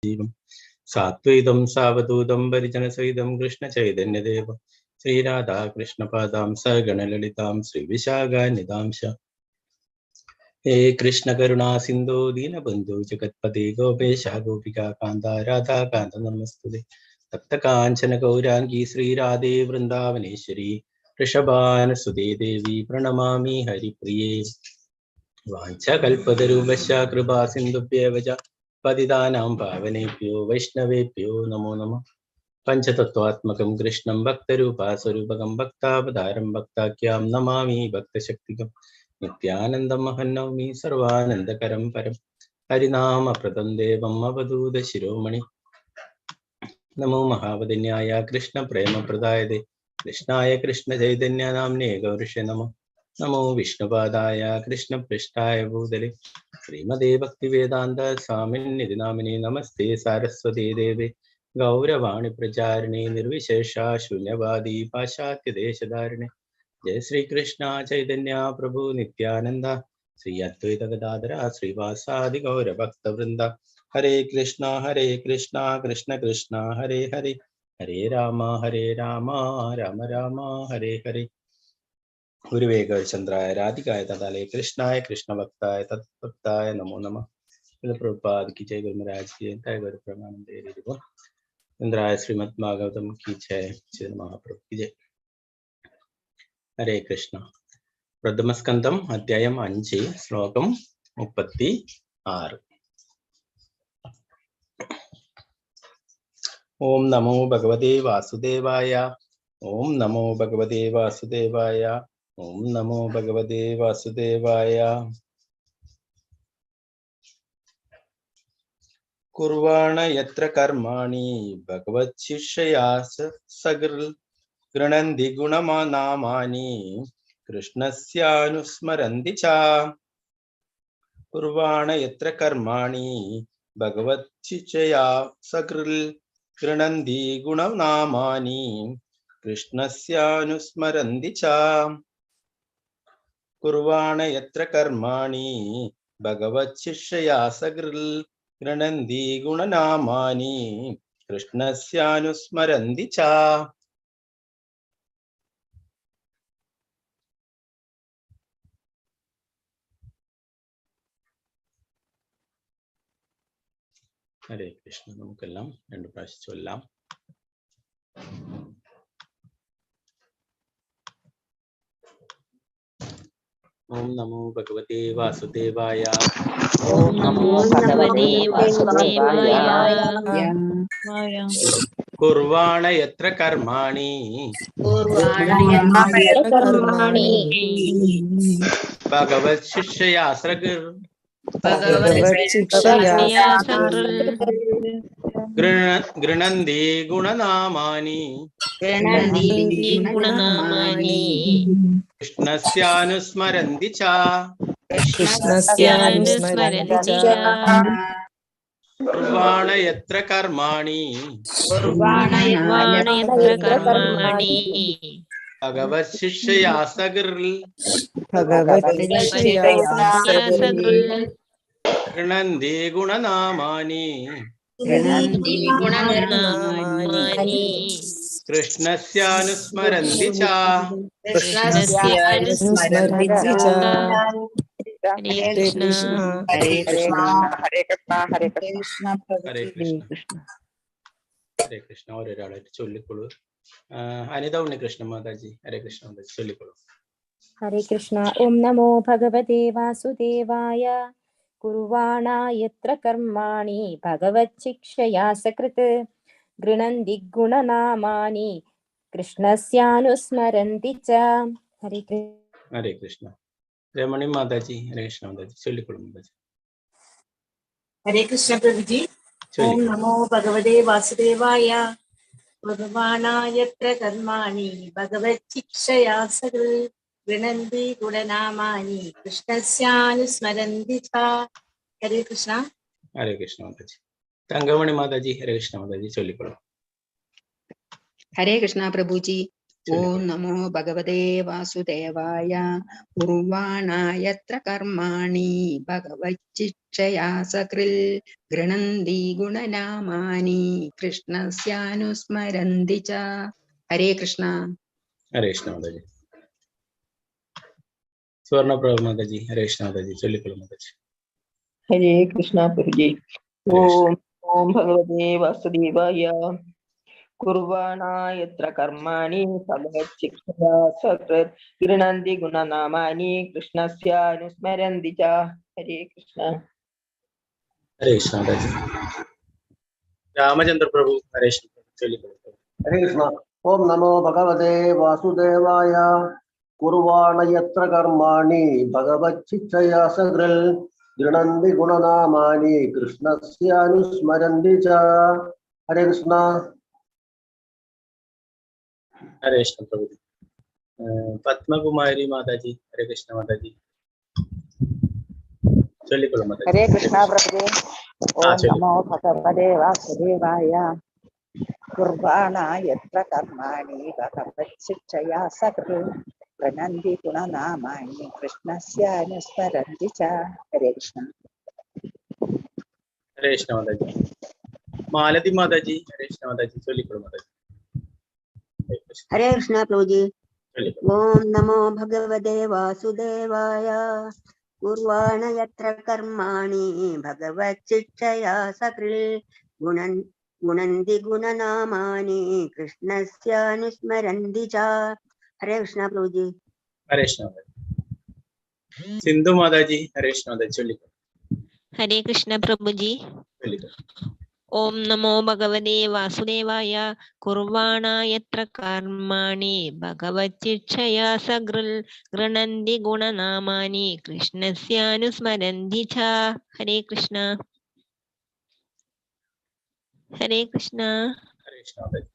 जीवं सात्वैतं सावधूतं परिजनसहितं कृष्णचैतन्यदेव श्रीराधा कृष्णपादां सगणललितां श्रीविशाखान्वितांश हे कृष्ण करुणा सिंधु दीनबंधु जगत्पते गोपेश गोपिका कांता राधा कांत नमस्तुते तप्त कांचन गौरांगी श्रीराधे वृंदावनेश्वरी वृषभानुसुते देवी प्रणमामि हरिप्रिये वाञ्छाकल्पतरुभ्यश्च कृपा सिन्धुभ्येव च पतितानां पावनेभ्यो वैष्णवेभ्यो नमो नमः पञ्चतत्त्वात्मकं कृष्णं भक्तरूपास्वरूपकं भक्तावतारं भक्ताख्यां नमामि भक्तशक्तिकं नित्यानन्दं महन्नौमि सर्वानन्दकरं परं हरिनामप्रदं देवम् अवधूतशिरोमणि नमो महावदन्याय कृष्णप्रेमप्रदायते कृष्णाय कृष्णचैतन्यनाम्ने गौरशे नमः नमो विष्णुपादाय कृष्णपृष्ठाय भूतले श्रीमदे भक्तिवेदान्त स्वामिन्निधि नामिने नमस्ते सारस्वती देवे गौरवाणी प्रचारिणे निर्विशेषा शून्यवादी पाश्चात्य देशधारिणे जय श्री कृष्ण चैतन्य प्रभु नित्यानंद श्री अद्वैत गदाधर श्रीवासादि गौर भक्त वृंदा हरे कृष्णा कृष्ण कृष्ण हरे हरे हरे राम राम राम हरे हरे गुरुवे गौरचंद्राय राधिकाय तदालय कृष्णाय कृष्ण भक्ताय तत्भक्ताय नमो नमः। प्रभुपाद की जय, गुरु महाराज की जय, गुरु प्रेमानंद इंद्राय श्रीमद् भागवतम की जय, श्री महाप्रभु की जय। हरे कृष्ण। प्रथमस्कंदम अध्यायम 5 श्लोकम 36। ओम नमो भगवते वासुदेवाय। ओम नमो भगवते वासुदेवाय। ओम नमो भगवते वासुदेवाय। कुर्वाण यत्र कर्माणि भगवच्छिष्यया गृह्णन्ति गुणनामानि कृष्णस्यानुस्मरन्ति च। कुर्वाण यत्र कर्माणि भगवच्छिष्यया गृह्णन्ति गुणनामानि कृष्णस्यानुस्मरन्ति च। कुर्वाण यत्र कर्माणि भगवच्छिष्यया गृह्णन्ति गुणनामानि कृष्णस्यानुस्मरन्ति च। हरे कृष्ण। नमस्कार। രണ്ട് പ്രാവശ്യം ചൊല്ലാം. ओम नमो भगवते वासुदेवाय। ओम नमो भगवते वासुदेवाय। कुर्वाण यत्र कर्माणि भगवच्छिष्यया गृह्णन्ति गुणनामानि कृष्णस्यानुस्मरन्ति च। कुर्वाण यत्र कर्माणि भगवच्छिष्यया गृह्णन्ति गुणनामानि कृष्णस्यानुस्मरन्ति च। हरे कृष्ण हरे कृष्ण हरे कृष्ण हरे कृष्ण हरे कृष्ण हरे कृष्ण। और ഒരാളായിട്ട് ചൊല്ലിക്കൊള്ളൂ. അനിത ഉണ്ണികൃഷ്ണ മാതാജി ഹരേ കൃഷ്ണ മാതാജി ചൊല്ലിക്കൊള്ളൂ. हरे कृष्ण। ओम नमो भगवते वासुदेवाय। कुर्वाण यत्र कर्माणि भगवच्छिक्षया सकृत् गृह्णन्ति गुणनामानि कृष्णस्यानुस्मरन्ति च। हरे कृष्ण। हरे कृष्ण। രമണി മാതാജി ഹരേ കൃഷ്ണ മാതാജി ചൊല്ലിക്കൊള്ളൂ മാതാജി. हरे कृष्ण प्रभु जी। ओम नमो भगवते वासुदेवाय। कुर्वाण यत्र कर्माणि भगवच्छिक्षया गृह्णन्ति गुणनामानि कृष्णस्यानुस्मरन्ति च। हरे कृष्ण। हरे कृष्ण माताजी. തങ്കമണി മാതാജി ഹരേ കൃഷ്ണ മാതാജി ചൊല്ലിക്കൊള്ളൂ. हरे कृष्णा प्रभु जी। ഓം നമോ ഭഗവതേ വാസുദേവായ കുർവാണായത്ര കർമാണി ഭഗവച്ചിക്ഷയാ സകൃൽ ഗൃണന്തി ഗുണനാമാനി കൃഷ്ണസ്യാനുസ്മരന്തി ച. ഹരേ കൃഷ്ണ. ഹരേ കൃഷ്ണ മാതാജി. സുവർണപ്രഭ മാതാജി. ഹരേ കൃഷ്ണ മാതാജി, ചൊല്ലിക്കൊള്ളു മാതാജി. ഹരേ കൃഷ്ണ പ്രഭുജി. ഓം ഓം ഭഗവതേ വാസുദേവായ കുർവാണായത്ര കർമാണി ഭഗവച്ചിക്ഷയാ സകൃത് ഗൃണന്തി ഗുണനാമാനി കൃഷ്ണസ്യാനുസ്മരന്തി ച. ഹരേ കൃഷ്ണ. ഹരേ കൃഷ്ണ മാതാജി. രാമചന്ദ്ര പ്രഭു. ഹരേ കൃഷ്ണ, ചൊല്ലിക്കൊള്ളു. ഹരേ കൃഷ്ണ. ഓം നമോ ഭഗവതേ വാസുദേവായ കുർവാണയത്ര കർമാണി ഭഗവച്ചിക്ഷയാ സകൃൽ ഗൃണന്തി ഗുണനാമാനി കൃഷ്ണസ്യാനുസ്മരന്തി ച. ഹരേ കൃഷ്ണ. ഹരേ കൃഷ്ണ പ്രഭു. പത്മകുമാരി മാതാജി. ഹരേ കൃഷ്ണ മാതാജി, ചൊല്ലിക്കൊള്ളു മാതാജി. ഹരേ കൃഷ്ണ പ്രഭുജി. ഓം നമോ ഭഗവതേ വാസുദേവായ കുർവാണായത്ര കർമാണി ഭഗവച്ചിക്ഷയാ സകൃൽ ഗൃണന്തി ഗുണനാമാനി കൃഷ്ണസ്യാനുസ്മരന്തി ച. ഹരേ കൃഷ്ണ. ഹരേ കൃഷ്ണ മാതാജി. മാലതി മാതാജി. ഹരേ കൃഷ്ണ മാതാജി, ചൊല്ലിക്കൊള്ളു മാതാജി. ഹരേ കൃഷ്ണ പ്രഭുജി. ചൊല്ലിക്കൊള്ളു. ഓം നമോ ഭഗവതേ വാസുദേവായ കുർവാണ യത്ര കർമാണി ഭഗവച്ചിക്ഷയാ സകൃൽ ഗുണന്തി ഗുണനാമാനി കൃഷ്ണസ്യാനുസ്മരന്തി ച. ഹരേ കൃഷ്ണ പ്രഭുജി. ഹരേ കൃഷ്ണ മാതാജി. സിന്ധു മാതാജി. ഹരേ കൃഷ്ണ മാതാജി, ചൊല്ലിക്കൊള്ളു. ഹരേ കൃഷ്ണ പ്രഭുജി. ചൊല്ലിക്കൊള്ളു. ഓം നമോ ഭഗവതേ വാസുദേവായ കുർവാണായത്ര കർമാണി ഭഗവച്ചിക്ഷയാ സകൃൽ ഗൃണന്തി ഗുണനാമാനി കൃഷ്ണസ്യാനുസ്മരന്തി ച. ഹരേ കൃഷ്ണ. ഹരേ കൃഷ്ണ. ഹരേ കൃഷ്ണ മാതാജി.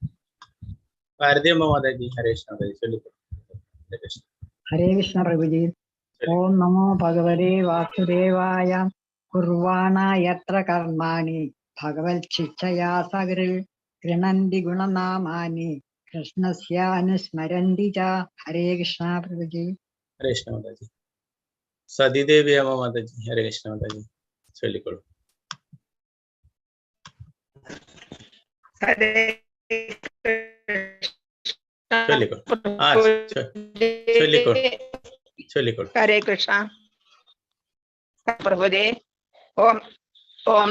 ഭാരതി അമ്മ മാതാജി. ഹരേ കൃഷ്ണ മാതാജി, ചൊല്ലിക്കൊള്ളു. ഹരേ കൃഷ്ണ. ഹരേ കൃഷ്ണ പ്രഭുജി. ഓം നമോ ഭഗവതേ വാസുദേവായ കുർവാണയത്ര കർമാണി ഭഗവത്ശിക്ഷയാ സകൃൽ ഗൃണന്തി ഗുണനാമാനി കൃഷ്ണസ്യാനുസ്മരന്തി ച. ഹരേ കൃഷ്ണ പ്രഭുജി. ഹരേ കൃഷ്ണ മാതാജി. സതിദേവി അമ്മ മാതാജി. ഹരേ കൃഷ്ണ മാതാജി, ചൊല്ലിക്കൊള്ളു. ഹരേ ചൊല്ലിക്കൊള്ളു. ചൊല്ലിക്കൊള്ളു. ചൊല്ലിക്കൊള്ളു. ഹരേ കൃഷ്ണ പ്രഭുജി. ഓം ഓം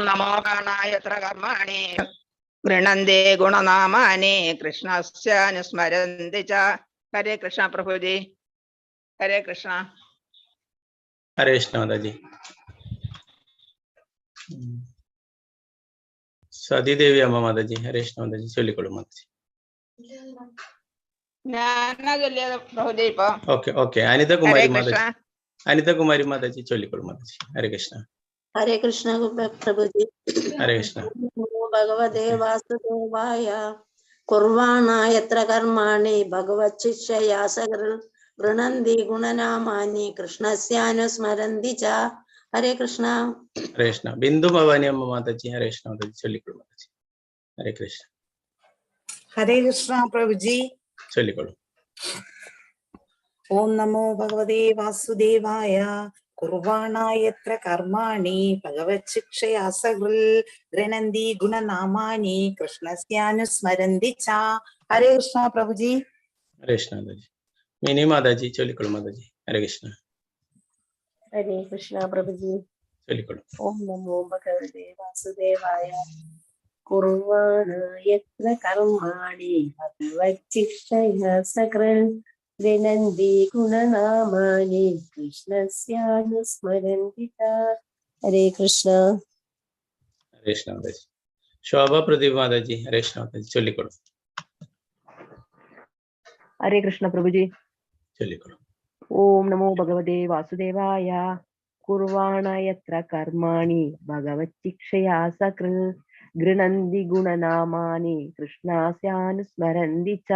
നമോ ഗണായത്ര കർമാണി ഗൃണന്തി ഗുണനാമാനി കൃഷ്ണസ്യാനുസ്മരന്തി ച. ഹരേ കൃഷ്ണ പ്രഭുജി. ഹരേ കൃഷ്ണ. ഹരേ കൃഷ്ണ മാതാജി. സതിദേവി അമ്മ മാതാജി. ഹരേ കൃഷ്ണ മാതാജി, ചൊല്ലിക്കൊള്ളു മാതാജി. ഞാനാ ചൊല്ലിയത് പ്രഭുജി ഇപ്പൊ. Okay okay. അനിതകുമാരി മാതാജി. അനിതകുമാരി മാതാജി, ചൊല്ലിക്കൊള്ളു മാതാജി. ഹരേ കൃഷ്ണ. ഹരേ കൃഷ്ണ പ്രഭുജി. ഹരേ കൃഷ്ണ. നമോ ഭഗവതേ വാസുദേവായ കുർവാണയത്ര കർമാണി ഭഗവച്ചിക്ഷയാ സകൃൽ ഗൃണന്തി ഗുണനാമാനി കൃഷ്ണസ്യാനുസ്മരന്തി ച. ഹരേ കൃഷ്ണ. ഹരേ കൃഷ്ണ. ബിന്ദു ഭവാനി അമ്മ മാതാജി. ഹരേ കൃഷ്ണ മാതാജി, ചൊല്ലിക്കൊള്ളു മാതാജി. ഹരേ കൃഷ്ണ. ഹരേ കൃഷ്ണ പ്രഭുജി. ചൊല്ലിക്കൊള്ളു. ഓം നമോ ഭഗവതേ വാസുദേവായ കുർവാണയത്ര കർമാണി ഭഗവച്ചിക്ഷയാ സകൃൽ ഗൃണന്തി ഗുണനാമാനി കൃഷ്ണസ്യാനുസ്മരന്തി ച. ഹരേ കൃഷ്ണ പ്രഭുജി. ഹരേ കൃഷ്ണ മാതാജി. മിനി മാതാജി. ചൊല്ലിക്കൊള്ളു മാതാജി. ഹരേ കൃഷ്ണ. ഹരേ കൃഷ്ണ പ്രഭുജി. ചൊല്ലിക്കൊള്ളു. ഓം നമോ ഭഗവതേ വാസുദേവായ കുർവാണയത്ര കർമാണി ഭഗവച്ചിക്ഷയാ സകൃൽ ഗൃണന്തി ഗുണനാമാനി കൃഷ്ണസ്യാനുസ്മരന്തി ച. ഹരേ കൃഷ്ണ. ഹരേ കൃഷ്ണ മാതാജി. ശോഭ പ്രദീപ് മാതാജി. ഹരേ കൃഷ്ണ മാതാജി, ചൊല്ലിക്കൊള്ളു. ഹരേ കൃഷ്ണ പ്രഭുജി. ചൊല്ലിക്കൊള്ളു. ഓം നമോ ഭഗവതേ വാസുദേവായ കുർവാണയത്ര കർമാണി ഭഗവച്ചിക്ഷയാ സകൃൽ ഗൃണന്തി ഗുണനാമാനി കൃഷ്ണസ്യാനുസ്മരന്തി ച.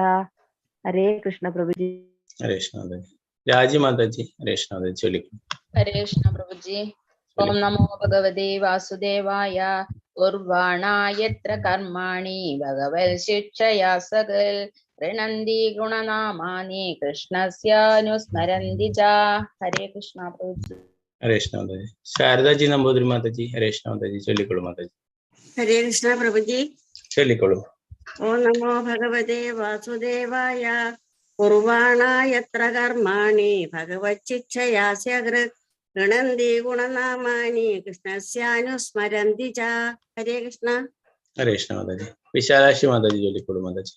ഹരേ കൃഷ്ണ പ്രഭുജി. ഹരേ കൃഷ്ണ മാതാജി. രാജി മാതാജി. ഹരേ കൃഷ്ണ മാതാജി, ചൊല്ലിക്കൊള്ളു. ഹരേ കൃഷ്ണ പ്രഭുജി. ഓം നമോ ഭഗവതേ വാസുദേവായ കുർവാണയത്ര കർമാണി ഭഗവത്ശിക്ഷയാ സകൽ ഗൃണന്തി ഗുണനാമാനി കൃഷ്ണസ്യാനുസ്മരന്തി ച. ഹരേ കൃഷ്ണ പ്രഭുജി. ഹരേ കൃഷ്ണ മാതാജി. ശാരദാജി നമ്പൂതിരി മാതാജി. ഹരേ കൃഷ്ണ മാതാജി. ചൊല്ലിക്കോളൂ മാതാജി. ഹരേ കൃഷ്ണ പ്രഭുജി. ചൊല്ലിക്കോളൂ. ഓം നമോ ഭഗവതേ വാസുദേവായ. കുർവാണ യത്ര കർമാണി ഭഗവച്ചിച്ഛയാസ്യ ഗൃണന്തി ഗുണനാമാനി കൃഷ്ണസ്യാനുസ്മരന്തി ച. ഹരേ കൃഷ്ണ. ഹരേ കൃഷ്ണ മാതാജി. വിശാലാക്ഷി മാതാജി ചൊല്ലിക്കോളൂ മാതാജി.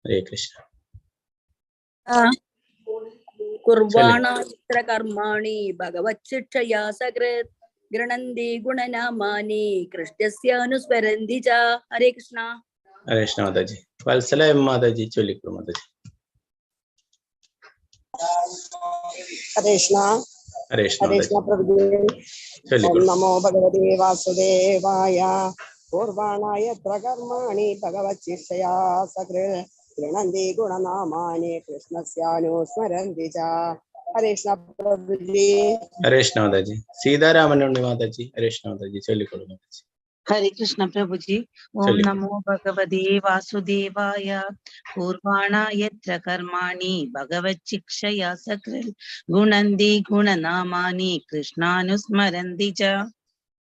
ഹരേ കൃഷ്ണ. കുർവാണ യത്ര കർമാണി ഭഗവച്ചിച്ഛയാ സകൃത് ഗൃണന്തി ഗുണനാമാനി കൃഷ്ണസ്യാനുസ്മരന്തി ച. ഹരേ കൃഷ്ണ. ഹരേ കൃഷ്ണ മാതാജി. വത്സല എം മാതാജി ചൊല്ലിക്കോളൂ മാതാജി. ഹരേ കൃഷ്ണ. ഹരേ കൃഷ്ണ ഹരേ കൃഷ്ണ മാതാജി. പ്രഭുജി. ഓം ചൊല്ലിക്കോളൂ. നമോ ഭഗവതേ വാസുദേവായ. പൂർവാണ യത്ര കർമാണി ഭഗവച്ചിച്ഛയാ സകൃത് ഗൃണന്തി ഗുണനാമാനി കൃഷ്ണസ്യാനുസ്മരന്തി ച. ഹരേ കൃഷ്ണ പ്രഭുജി. ഹരേ കൃഷ്ണ മാതാജി. സീതാരാമനുണ്ണി മാതാജി. ഹരേ കൃഷ്ണ മാതാജി. ചൊല്ലിക്കോളൂ മാതാജി. ഹരേ കൃഷ്ണ പ്രഭുജി. ഓം നമോ ഭഗവതേ വാസുദേവായ. പൂർവാണ യത്ര കർമാണി ഭഗവച്ചിച്ഛയാ സകൃൽ ഗുണന്തി ഗുണനാമാനി കൃഷ്ണാനുസ്മരന്തി ച.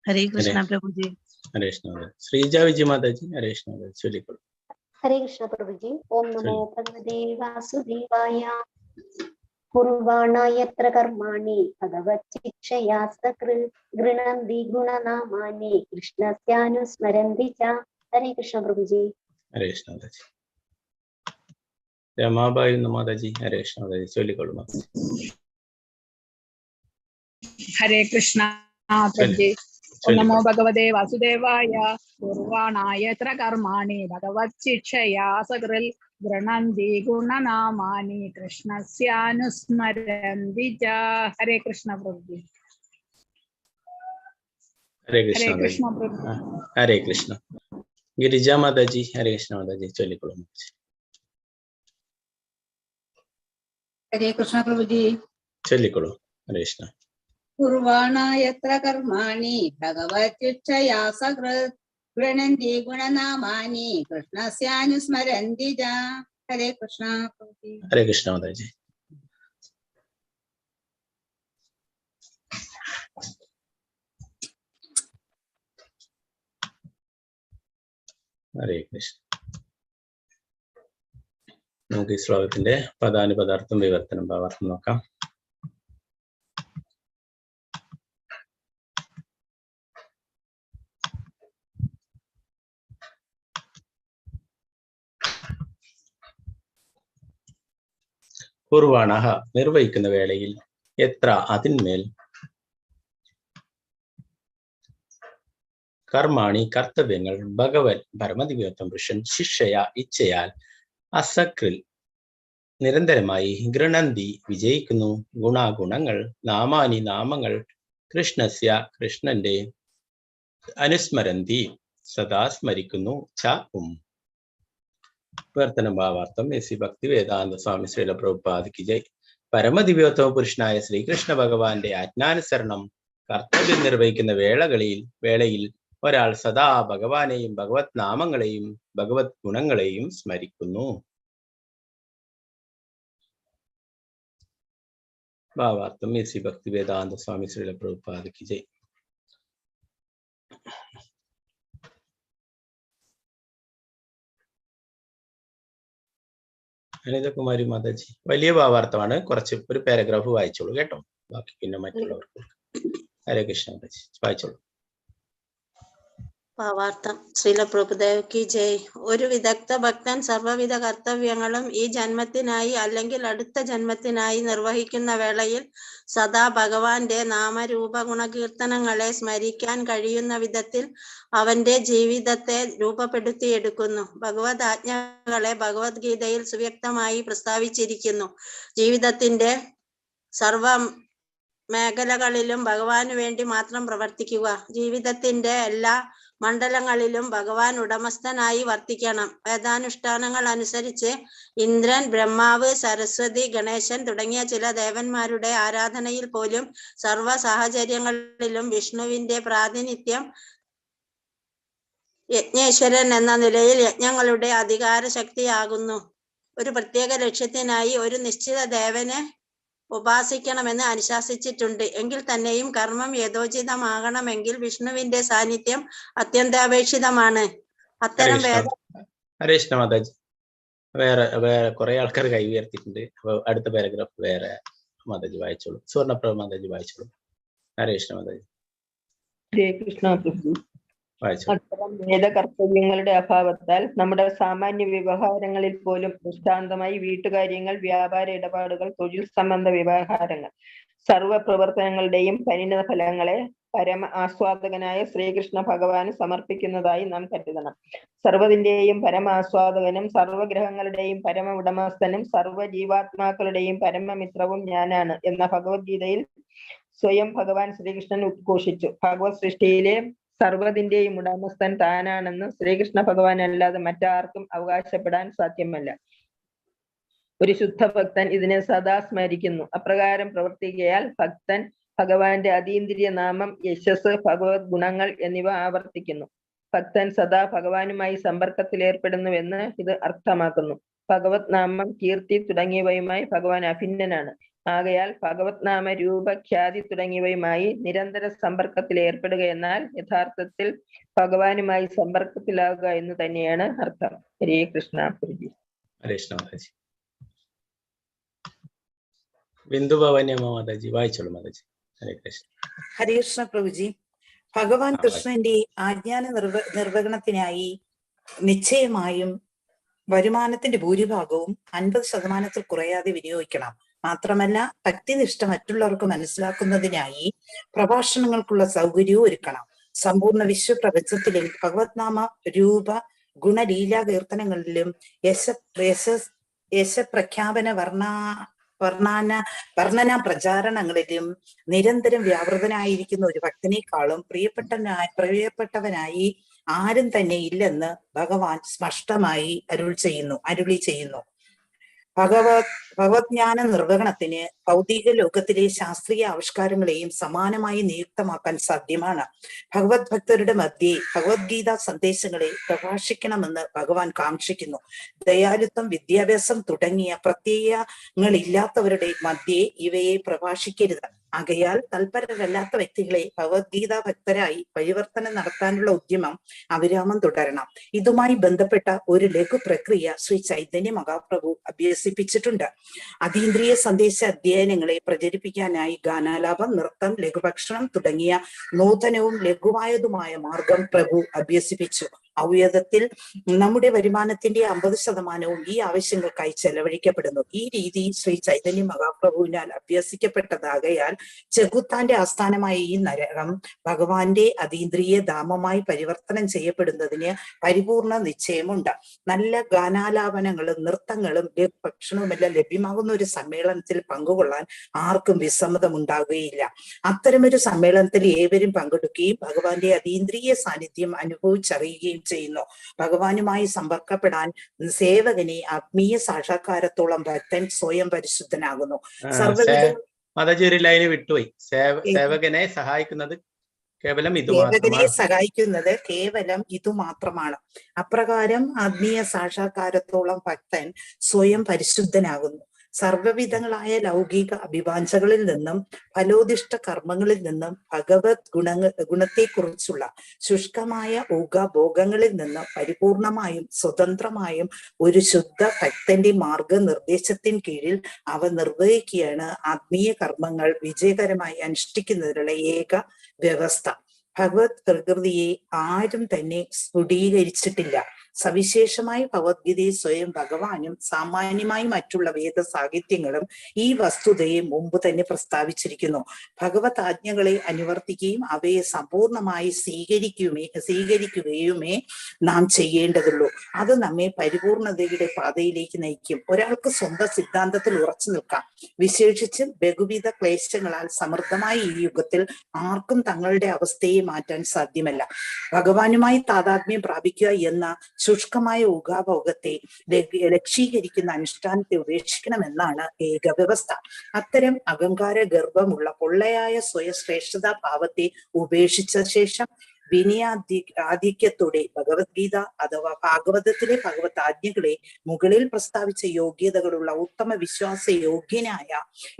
ഹരേ കൃഷ്ണ പ്രഭുജി. ഹരേ കൃഷ്ണ മാതാജി. ശ്രീജ വിജയ മാതാജി. ഹരേ കൃഷ്ണ മാതാജി. ചൊല്ലിക്കോളൂ. ഹരേ കൃഷ്ണ പ്രഭുജി. ഓം നമോ ഭഗവതേ വാസുദേവായ. കുർവാണ യത്ര കർമാണി ഭഗവച്ചിച്ഛയാ സകൃത് ഗൃണന്തി ഗുണനാമാനി കൃഷ്ണസ്യാനുസ്മരന്തി ച. ഹരേ കൃഷ്ണ പ്രഭുജി. ഹരേ കൃഷ്ണ മാതാജി. രമാബായി മാതാജി. ഹരേ കൃഷ്ണ മാതാജി. ചൊല്ലിക്കോളൂ മാതാജി. ഹരേ കൃഷ്ണ പ്രഭുജി. ഓം നമോ ഭഗവതേ വാസുദേവായ. കുർവാണായത്ര കർമാണി ഭഗവച്ചിച്ഛയാ സകൃൽ ഗൃണന്തി ഗുണനാമാനി കൃഷ്ണസ്യാനുസ്മരന്തി ച. ഹരേ കൃഷ്ണ പ്രഭുജി. ഹരേ ഹരേ കൃഷ്ണ കൃഷ്ണ മാതാജി. പ്രഭുജി. ഹരേ കൃഷ്ണ. ഗിരിജ മാതാജി. ഹരേ കൃഷ്ണ മാതാജി. ചൊല്ലിക്കോളൂ മാതാജി. ഹരേ കൃഷ്ണ പ്രഭുജി. ചൊല്ലിക്കോളൂ. ഹരേ കൃഷ്ണ. കുർവാണ യത്ര കർമാണി ഭഗവച്ചിച്ഛയാ സകൃത് ഗൃണന്തി ഗുണനാമാനി കൃഷ്ണസ്യാനുസ്മരന്തി ച. ഹരേ കൃഷ്ണ പ്രഭുജി. ഹരേ കൃഷ്ണ മാതാജി. ഹരേ കൃഷ്ണ. നമുക്ക് ഈ ശ്ലോകത്തിന്റെ പദാനുപദാർത്ഥം വിവർത്തനം ഭാവാർത്ഥം നോക്കാം. കുർവാണ നിർവഹിക്കുന്ന വേളയിൽ, എത്ര അതിന്മേൽ, കർമാണി കർത്തവ്യങ്ങൾ, ഭഗവൻ പരമദിവ്യോത്തം പുരുഷൻ ശിക്ഷയ ഇച്ഛയാൽ, അസക്രിൽ നിരന്തരമായി, ഗൃണന്തി വിജയിക്കുന്നു, ഗുണാഗുണങ്ങൾ, നാമാനി നാമങ്ങൾ, കൃഷ്ണസ്യ കൃഷ്ണന്റെ, അനുസ്മരന്തി സദാ സ്മരിക്കുന്നു, ച വിവർത്തനം ഭാവാർത്ഥം എസ് ഭക്തി വേദാന്ത സ്വാമി ശ്രീല പ്രഭുപാദിക്ക് ജയ്. പരമദിവ്യോത്തമ പുരുഷനായ ശ്രീകൃഷ്ണ ഭഗവാന്റെ ആജ്ഞാനുസരണം കർത്തവ്യം നിർവഹിക്കുന്ന വേളയിൽ ഒരാൾ സദാ ഭഗവാനെയും ഭഗവത് നാമങ്ങളെയും ഭഗവത് ഗുണങ്ങളെയും സ്മരിക്കുന്നു. ഭാവാർത്ഥം എസ് ഭക്തി വേദാന്ത സ്വാമി ശ്രീല പ്രഭുപാദിക്ക് ജയ്. അനിതകുമാരി മാതാജി. വലിയ ഭാവാർത്ഥമാണ്, കുറച്ച് ഒരു പാരഗ്രാഫ് വായിച്ചോളൂ കേട്ടോ, ബാക്കി പിന്നെ മറ്റുള്ളവർക്ക്. ഹരേ കൃഷ്ണ മാതാജി, വായിച്ചോളൂ. ഭാവാർത്ഥം. ശ്രീല പ്രഭുദേവ് കി ജയ്. ഒരു വിദഗ്ധ ഭക്തൻ സർവ്വവിധ കർത്തവ്യങ്ങളും ഈ ജന്മത്തിനായി അല്ലെങ്കിൽ അടുത്ത ജന്മത്തിനായി നിർവഹിക്കുന്ന വേളയിൽ സദാ ഭഗവാന്റെ നാമരൂപ ഗുണകീർത്തനങ്ങളെ സ്മരിക്കാൻ കഴിയുന്ന വിധത്തിൽ അവന്റെ ജീവിതത്തെ രൂപപ്പെടുത്തിയെടുക്കുന്നു. ഭഗവത് ആജ്ഞകളെ ഭഗവത്ഗീതയിൽ സുവ്യക്തമായി പ്രസ്താവിച്ചിരിക്കുന്നു. ജീവിതത്തിന്റെ സർവ മേഖലകളിലും ഭഗവാന് വേണ്ടി മാത്രം പ്രവർത്തിക്കുക. ജീവിതത്തിന്റെ എല്ലാ മണ്ഡലങ്ങളിലും ഭഗവാൻ ഉടമസ്ഥനായി വർത്തിക്കണം. വേദാനുഷ്ഠാനങ്ങൾ അനുസരിച്ച് ഇന്ദ്രൻ, ബ്രഹ്മാവ്, സരസ്വതി, ഗണേശൻ തുടങ്ങിയ ചില ദേവന്മാരുടെ ആരാധനയിൽ പോലും സർവ സാഹചര്യങ്ങളിലും വിഷ്ണുവിന്റെ പ്രാതിനിധ്യം യജ്ഞേശ്വരൻ എന്ന നിലയിൽ യജ്ഞങ്ങളുടെ അധികാര ശക്തിയാകുന്നു. ഒരു പ്രത്യേക ലക്ഷ്യത്തിനായി ഒരു നിശ്ചിത ദേവനെ ഉപാസിക്കണമെന്ന് അനുശാസിച്ചിട്ടുണ്ട്. എങ്കിൽ തന്നെയും കർമ്മം യഥോചിതമാകണമെങ്കിൽ വിഷ്ണുവിന്റെ സാന്നിധ്യം അത്യന്താപേക്ഷിതമാണ്. അത്തരം ഹരേ കൃഷ്ണ മാതാജി. വേറെ കുറെ ആൾക്കാർ കൈ ഉയർത്തിയിട്ടുണ്ട്. അപ്പൊ അടുത്ത പാരഗ്രാഫ് വേറെ മാതാജി വായിച്ചോളൂ. സുവർണപ്രഭ മാതാജി വായിച്ചോളൂ. ഹരേ കൃഷ്ണ മാതാജി. ഹരേ കൃഷ്ണ പ്രഭു. അത്തരം വേദകർത്തവ്യങ്ങളുടെ അഭാവത്താൽ നമ്മുടെ സാമാന്യ വ്യവഹാരങ്ങളിൽ പോലും ദൃഷ്ടാന്തമായി വീട്ടുകാര്യങ്ങൾ, വ്യാപാര ഇടപാടുകൾ, തൊഴിൽ സംബന്ധ വ്യവഹാരങ്ങൾ, സർവ പ്രവർത്തനങ്ങളുടെയും പരിണിത ഫലങ്ങളെ പരമ ആസ്വാദകനായ ശ്രീകൃഷ്ണ ഭഗവാന് സമർപ്പിക്കുന്നതായി നാം കരുതണം. സർവ്വതിന്റെയും പരമാസ്വാദകനും സർവഗ്രഹങ്ങളുടെയും പരമ ഉടമസ്ഥനും സർവ്വ ജീവാത്മാക്കളുടെയും പരമമിത്രവും ഞാനാണ് എന്ന ഭഗവത്ഗീതയിൽ സ്വയം ഭഗവാൻ ശ്രീകൃഷ്ണൻ ഉദ്ഘോഷിച്ചു. ഭഗവത് സൃഷ്ടിയിലെ സർവ്വതിന്റെയും ഉടമസ്ഥൻ താനാണെന്ന് ശ്രീകൃഷ്ണ ഭഗവാൻ അല്ലാതെ മറ്റാർക്കും അവകാശപ്പെടാൻ സാധ്യമല്ല. ഒരു ശുദ്ധ ഭക്തൻ ഇതിനെ സദാ സ്മരിക്കുന്നു. അപ്രകാരം പ്രവർത്തിക്കയാൽ ഭക്തൻ ഭഗവാന്റെ അതീന്ദ്രിയ നാമം, യശസ്, ഭഗവത് ഗുണങ്ങൾ എന്നിവ ആവർത്തിക്കുന്നു. ഭക്തൻ സദാ ഭഗവാനുമായി സമ്പർക്കത്തിൽ ഏർപ്പെടുന്നുവെന്ന് ഇത് അർത്ഥമാക്കുന്നു. ഭഗവത് നാമം, കീർത്തി തുടങ്ങിയവയുമായി ഭഗവാൻ അഭിന്നനാണ്. ആകയാൽ ഭഗവത് നാമ, രൂപ, ഖ്യാതി തുടങ്ങിയവയുമായി നിരന്തര സമ്പർക്കത്തിൽ ഏർപ്പെടുക എന്നാൽ യഥാർത്ഥത്തിൽ ഭഗവാനുമായി സമ്പർക്കത്തിലാകുക എന്ന് തന്നെയാണ് അർത്ഥം. ഹരേ കൃഷ്ണ പ്രഭു. ഹരേ കൃഷ്ണ മാതാജി. ബിന്ദു ഭവാനി മാതാജി വായിച്ചോളൂ മാതാജി. ഹരേ കൃഷ്ണ. ഹരേ കൃഷ്ണ പ്രഭുജി. ഭഗവാൻ കൃഷ്ണന്റെ ആജ്ഞാന നിർവഹണത്തിനായി നിശ്ചയമായും വരുമാനത്തിന്റെ ഭൂരിഭാഗവും 50% കുറയാതെ വിനിയോഗിക്കണം. മാത്രമല്ല ഭക്തിനിഷ്ഠ മറ്റുള്ളവർക്ക് മനസ്സിലാക്കുന്നതിനായി പ്രഭാഷണങ്ങൾക്കുള്ള സൗകര്യവും ഒരുക്കണം. സമ്പൂർണ്ണ വിശ്വപ്രപഞ്ചത്തിലും ഭഗവത് നാമ, രൂപ, ഗുണലീലാ കീർത്തനങ്ങളിലും യശപ്രഖ്യാപന വർണ്ണന പ്രചാരണങ്ങളിലും നിരന്തരം വ്യാപൃതനായിരിക്കുന്ന ഒരു ഭക്തനേക്കാളും പ്രിയപ്പെട്ടവനായി ആരും തന്നെ ഇല്ലെന്ന് ഭഗവാൻ സ്പഷ്ടമായി അരുളി ചെയ്യുന്നു. ഭഗവത്ജ്ഞാന നിർവഹണത്തിന് ഭൗതിക ലോകത്തിലെ ശാസ്ത്രീയ ആവിഷ്കാരങ്ങളെയും സമാനമായി നിയുക്തമാക്കാൻ സാധ്യമാണ്. ഭഗവത് ഭക്തരുടെ മധ്യേ ഭഗവത്ഗീത സന്ദേശങ്ങളെ പ്രഭാഷിക്കണമെന്ന് ഭഗവാൻ കാക്ഷിക്കുന്നു. ദയാലുത്വം, വിദ്യാഭ്യാസം തുടങ്ങിയ പ്രത്യയങ്ങളില്ലാത്തവരുടെ മധ്യേ ഇവയെ പ്രഭാഷിക്കരുത്. ആകയാൽ തൽപരരല്ലാത്ത വ്യക്തികളെ ഭഗവത്ഗീത ഭക്തരായി പരിവർത്തനം നടത്താനുള്ള ഉദ്യമം അവിരാമം തുടരണം. ഇതുമായി ബന്ധപ്പെട്ട ഒരു ലഘു പ്രക്രിയ ശ്രീ ചൈതന്യ മഹാപ്രഭു അഭ്യസിപ്പിച്ചിട്ടുണ്ട്. അതീന്ദ്രിയ സന്ദേശ അധ്യയനങ്ങളെ പ്രചരിപ്പിക്കാനായി ഗാനാലാപം, നൃത്തം, ലഘുഭക്ഷണം തുടങ്ങിയ നൂതനവും ലഘുവായതുമായ മാർഗം പ്രഭു അഭ്യസിപ്പിച്ചു. ഔയദത്തിൽ നമ്മുടെ വരുമാനത്തിന്റെ 50% ഈ ആവശ്യങ്ങൾക്കായി ചെലവഴിക്കപ്പെടുന്നു. ഈ രീതി ശ്രീ ചൈതന്യ മഹാപ്രഭുവിനാൽ അഭ്യസിക്കപ്പെട്ടതാകയാൽ ചെകുത്താന്റെ ആസ്ഥാനമായ ഈ നരകം ഭഗവാന്റെ അതീന്ദ്രിയ ധാമമായി പരിവർത്തനം ചെയ്യപ്പെടുന്നതിന് പരിപൂർണ നിശ്ചയമുണ്ട്. നല്ല ഗാനാലാപനങ്ങളും നൃത്തങ്ങളും ഭക്ഷണവുമെല്ലാം ലഭ്യമാകുന്ന ഒരു സമ്മേളനത്തിൽ പങ്കുകൊള്ളാൻ ആർക്കും വിസമ്മതമുണ്ടാകുകയില്ല. അത്തരമൊരു സമ്മേളനത്തിൽ ഏവരും പങ്കെടുക്കുകയും ഭഗവാന്റെ അതീന്ദ്രിയ സാന്നിധ്യം അനുഭവിച്ചറിയുകയും ചെയ്യുന്നു. ഭഗവാനുമായി സമ്പർക്കപ്പെടാൻ സേവകനെ ആത്മീയ സാക്ഷാത്കാരത്തോളം ഭക്തൻ സ്വയം പരിശുദ്ധനാകുന്നു. മാതാജി ഒരു ലൈന് വിട്ടുപോയി. സേവകനെ സഹായിക്കുന്നത് കേവലം ഇതു മാത്രമാണ്. അപ്രകാരം ആത്മീയ സാക്ഷാത്കാരത്തോളം ഭക്തൻ സ്വയം പരിശുദ്ധനാകുന്നു. സർവവിധങ്ങളായ ലൗകിക അഭിവാഞ്ചകളിൽ നിന്നും ഫലോദിഷ്ട കർമ്മങ്ങളിൽ നിന്നും ഭഗവത് ഗുണത്തെക്കുറിച്ചുള്ള ശുഷ്കമായ ഊഹാഭോഗങ്ങളിൽ നിന്ന് പരിപൂർണമായും സ്വതന്ത്രമായും ഒരു ശുദ്ധ ഭക്തന്റെ മാർഗനിർദ്ദേശത്തിന് കീഴിൽ അവ നിർവഹിക്കുകയാണ് ആത്മീയ കർമ്മങ്ങൾ വിജയകരമായി അനുഷ്ഠിക്കുന്നതിനുള്ള ഏക വ്യവസ്ഥ. ഭഗവത് പ്രകൃതിയെ ആരും തന്നെ സ്ഫുടീകരിച്ചിട്ടില്ല. സവിശേഷമായി ഭഗവത്ഗീതയെ സ്വയം ഭഗവാനും സാമാന്യമായി മറ്റുള്ള വേദ സാഹിത്യങ്ങളും ഈ വസ്തുതയെ മുമ്പ് തന്നെ പ്രസ്താവിച്ചിരിക്കുന്നു. ഭഗവത് ആജ്ഞകളെ അനുവർത്തിക്കുകയും അവയെ സമ്പൂർണമായി സ്വീകരിക്കുകയുമേ നാം ചെയ്യേണ്ടതുള്ളൂ. അത് നമ്മെ പരിപൂർണതയുടെ പാതയിലേക്ക് നയിക്കും. ഒരാൾക്ക് സ്വന്തം സിദ്ധാന്തത്തിൽ ഉറച്ചു നിൽക്കാം. വിശേഷിച്ചും ബഹുവിധ ക്ലേശങ്ങളാൽ സമൃദ്ധമായ ഈ യുഗത്തിൽ ആർക്കും തങ്ങളുടെ അവസ്ഥയെ മാറ്റാൻ സാധ്യമല്ല. ഭഗവാനുമായി താതാത്മ്യം പ്രാപിക്കുക എന്ന ശുഷ്കമായ ഊഹാഭോഗത്തെ ലക്ഷീകരിക്കുന്ന അനുഷ്ഠാനത്തെ ഉപേക്ഷിക്കണമെന്നാണ് ഏക വ്യവസ്ഥ. അത്തരം അഹങ്കാര ഗർഭമുള്ള പൊള്ളയായ സ്വയശ്രേഷ്ഠതാ ഭാവത്തെ ഉപേക്ഷിച്ച ശേഷം ആധിക്യത്തോടെ ഭഗവത്ഗീത അഥവാ ഭാഗവതത്തിലെ ഭഗവത് ആജ്ഞകളെ മുകളിൽ പ്രസ്താവിച്ച യോഗ്യതകളുള്ള ഉത്തമ വിശ്വാസ യോഗ്യനായ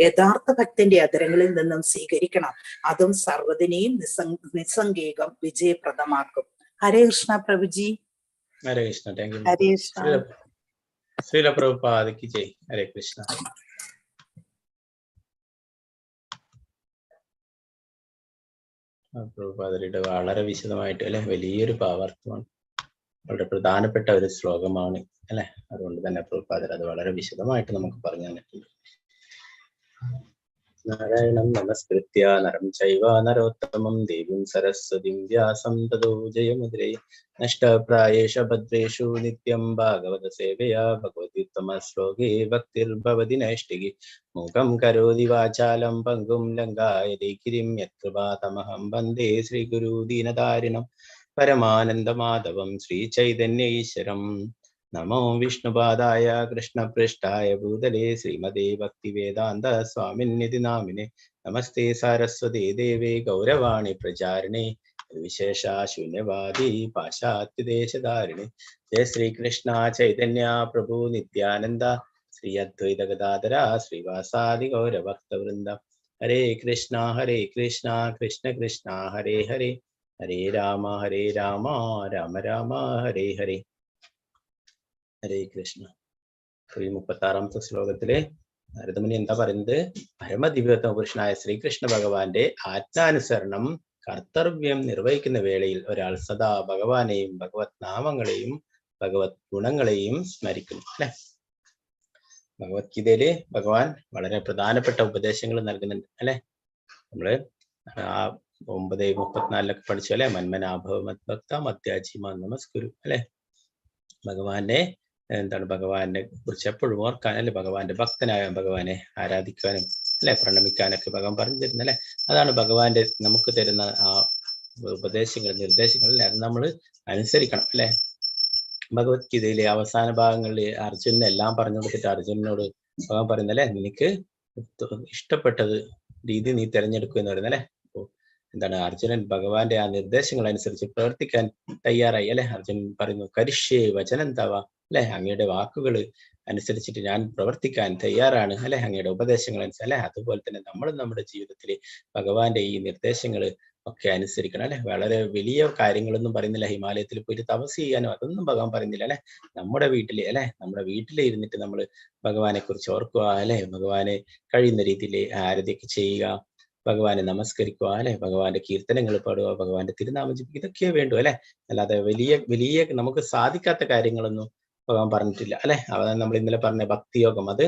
യഥാർത്ഥ ഭക്തന്റെ അധരങ്ങളിൽ നിന്നും സ്വീകരിക്കണം. അതും സർവ്വതിനെയും നിസ്സംഗേകം വിജയപ്രദമാക്കും. ഹരേ കൃഷ്ണ പ്രഭുജി. ഹരേ കൃഷ്ണ. Thank you. ഹരേ കൃഷ്ണ. ശ്രീല പ്രഭുപാദയ്ക്ക് ജയ്. ഹരേ കൃഷ്ണ. പ്രഭുപാദരുടെ വളരെ വിശദമായിട്ട് അല്ലെ, വലിയൊരു ഭാവാർത്ഥമാണ്, വളരെ പ്രധാനപ്പെട്ട ഒരു ശ്ലോകമാണ് അല്ലെ. അതുകൊണ്ട് തന്നെ പ്രഭുപാദർ അത് വളരെ വിശദമായിട്ട് നമുക്ക് പറഞ്ഞു തന്നിട്ടുണ്ട്. നാരായണം നമസ്കൃത്യ നരം ചൈവ നരോത്തമം ദേവീം സരസ്വതീം വ്യാസം തതോ ജയമുദ്രേ നഷ്ടപ്രായേഷ ഭദ്രേഷു നിത്യം ഭാഗവത സേവയാ ഭഗവത്യുത്തമ ശ്ലോകേ ഭക്തിർഭവതി നൈഷ്ഠികി മൂകം കരോതി വാചാലം പങ്കും ലങ്കായതേ ഗിരിം യത്കൃപാതമഹം വന്ദേ ശ്രീഗുരു ദീനതാരിണം പരമാനന്ദമാധവം ശ്രീചൈതന്യ ഈശ്വരം. നമോ വിഷ്ണുപാദായ കൃഷ്ണപൃഷ്ഠായ ഭൂതലേ ശ്രീമതേ ഭക്തിവേദാന്ത സ്വാമിന്നിധി നാമിനെ നമസ്തേ സാരസ്വതേ ദേവേ ഗൗരവാണി പ്രചാരിണേ വിശേഷ ശൂന്യവാദി പാശ്ചാത്യദേശധാരിണി. ജയ ശ്രീകൃഷ്ണ ചൈതന്യ പ്രഭു നിത്യാനന്ദ ശ്രീ അദ്വൈത ഗദാധര ശ്രീവാസാദി ഗൗരഭക്തവൃന്ദ. ഹരേ കൃഷ്ണ കൃഷ്ണ കൃഷ്ണ ഹരേ ഹരേ, ഹരേ രാമ രാമ രാമ ഹരേ ഹരേ. ഹരേ കൃഷ്ണ. ഈ 36ാമത്തെ ശ്ലോകത്തിലെ നാരദമുനി എന്താ പറയുന്നത്? പരമദിവ്യോത്തമ പുരുഷനായ ശ്രീകൃഷ്ണ ഭഗവാന്റെ ആജ്ഞാനുസരണം കർത്തവ്യം നിർവഹിക്കുന്ന വേളയിൽ ഒരാൾ സദാ ഭഗവാനെയും ഭഗവത് നാമങ്ങളെയും ഭഗവത് ഗുണങ്ങളെയും സ്മരിക്കുന്നു അല്ലെ. ഭഗവത്ഗീതയില് ഭഗവാൻ വളരെ പ്രധാനപ്പെട്ട ഉപദേശങ്ങൾ നൽകുന്നുണ്ട് അല്ലെ. നമ്മള് 9:34 പഠിച്ചു അല്ലെ. മന്മനാഭവ മദ്ഭക്ത മധ്യാജീമാ നമസ്കുരു അല്ലെ. ഭഗവാന്റെ ഭഗവാനെ കുറിച്ച് എപ്പോഴും ഓർക്കാൻ അല്ലെ, ഭഗവാന്റെ ഭക്തനായ ഭഗവാനെ ആരാധിക്കാനും അല്ലെ പ്രണമിക്കാനൊക്കെ ഭഗവാൻ പറഞ്ഞു തരുന്നത് അല്ലെ. അതാണ് ഭഗവാന്റെ നമുക്ക് തരുന്ന ആ ഉപദേശങ്ങൾ നിർദ്ദേശങ്ങൾ അല്ലെ. അത് നമ്മൾ അനുസരിക്കണം അല്ലെ. ഭഗവത്ഗീതയിലെ അവസാന ഭാഗങ്ങളിൽ അർജുനനെ എല്ലാം പറഞ്ഞു കൊടുത്തിട്ട് അർജുനനോട് ഭഗവാൻ പറയുന്നത് അല്ലെ, നിനക്ക് ഇഷ്ടപ്പെട്ടത് രീതി നീ തിരഞ്ഞെടുക്കുക എന്ന് പറയുന്നത് അല്ലെ. അർജുനൻ ഭഗവാന്റെ ആ നിർദ്ദേശങ്ങൾ അനുസരിച്ച് പ്രവർത്തിക്കാൻ തയ്യാറായി അല്ലെ. അർജുനൻ പറയുന്നു കരിഷ്യേ വചനം തവ അല്ലെ, അങ്ങയുടെ വാക്കുകൾ അനുസരിച്ചിട്ട് ഞാൻ പ്രവർത്തിക്കാൻ തയ്യാറാണ് അല്ലെ, അങ്ങയുടെ ഉപദേശങ്ങൾ അനുസരിച്ച് അല്ലെ. അതുപോലെ തന്നെ നമ്മളും നമ്മുടെ ജീവിതത്തിൽ ഭഗവാന്റെ ഈ നിർദ്ദേശങ്ങൾ ഒക്കെ അനുസരിക്കണം അല്ലെ. വളരെ വലിയ കാര്യങ്ങളൊന്നും പറയുന്നില്ല. ഹിമാലയത്തിൽ പോയിട്ട് തപസ് ചെയ്യാനോ അതൊന്നും ഭഗവാൻ പറയുന്നില്ല അല്ലെ. നമ്മുടെ വീട്ടില് അല്ലെ, നമ്മുടെ വീട്ടിൽ ഇരുന്നിട്ട് നമ്മൾ ഭഗവാനെ കുറിച്ച് ഓർക്കുക അല്ലെ, ഭഗവാനെ കഴിയുന്ന രീതിയിൽ ആരാധനയൊക്കെ ചെയ്യുക, ഭഗവാനെ നമസ്കരിക്കുക അല്ലെ, ഭഗവാന്റെ കീർത്തനങ്ങൾ പാടുക, ഭഗവാന്റെ തിരുനാമം ജപിക്കുക, ഇതൊക്കെ വേണ്ടു അല്ലെ. അല്ലാതെ വലിയ നമുക്ക് സാധിക്കാത്ത കാര്യങ്ങളൊന്നും ഭഗവാൻ പറഞ്ഞിട്ടില്ല അല്ലെ. അതാണ് നമ്മൾ ഇന്നലെ പറഞ്ഞ ഭക്തിയോഗം. അത്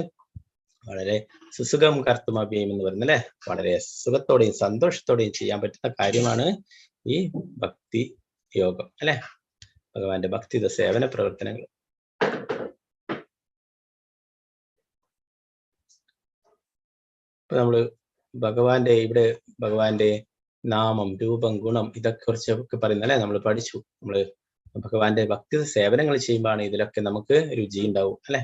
വളരെ സുസുഖം കർത്തുമഭ്യം എന്ന് പറയുന്നത് അല്ലെ. വളരെ സുഖത്തോടെയും സന്തോഷത്തോടെയും ചെയ്യാൻ പറ്റുന്ന കാര്യമാണ് ഈ ഭക്തി യോഗം അല്ലെ. ഭഗവാന്റെ ഭക്തിയുടെ സേവന പ്രവർത്തനങ്ങൾ. ഇപ്പൊ നമ്മള് ഇവിടെ ഭഗവാന്റെ നാമം രൂപം ഗുണം ഇതൊക്കെ കുറിച്ചൊക്കെ പറയുന്നത് അല്ലെ. നമ്മൾ പഠിച്ചു. നമ്മള് ഭഗവാന്റെ ഭക്തി സേവനങ്ങൾ ചെയ്യുമ്പോഴാണ് ഇതിലൊക്കെ നമുക്ക് രുചി ഉണ്ടാവും അല്ലെ.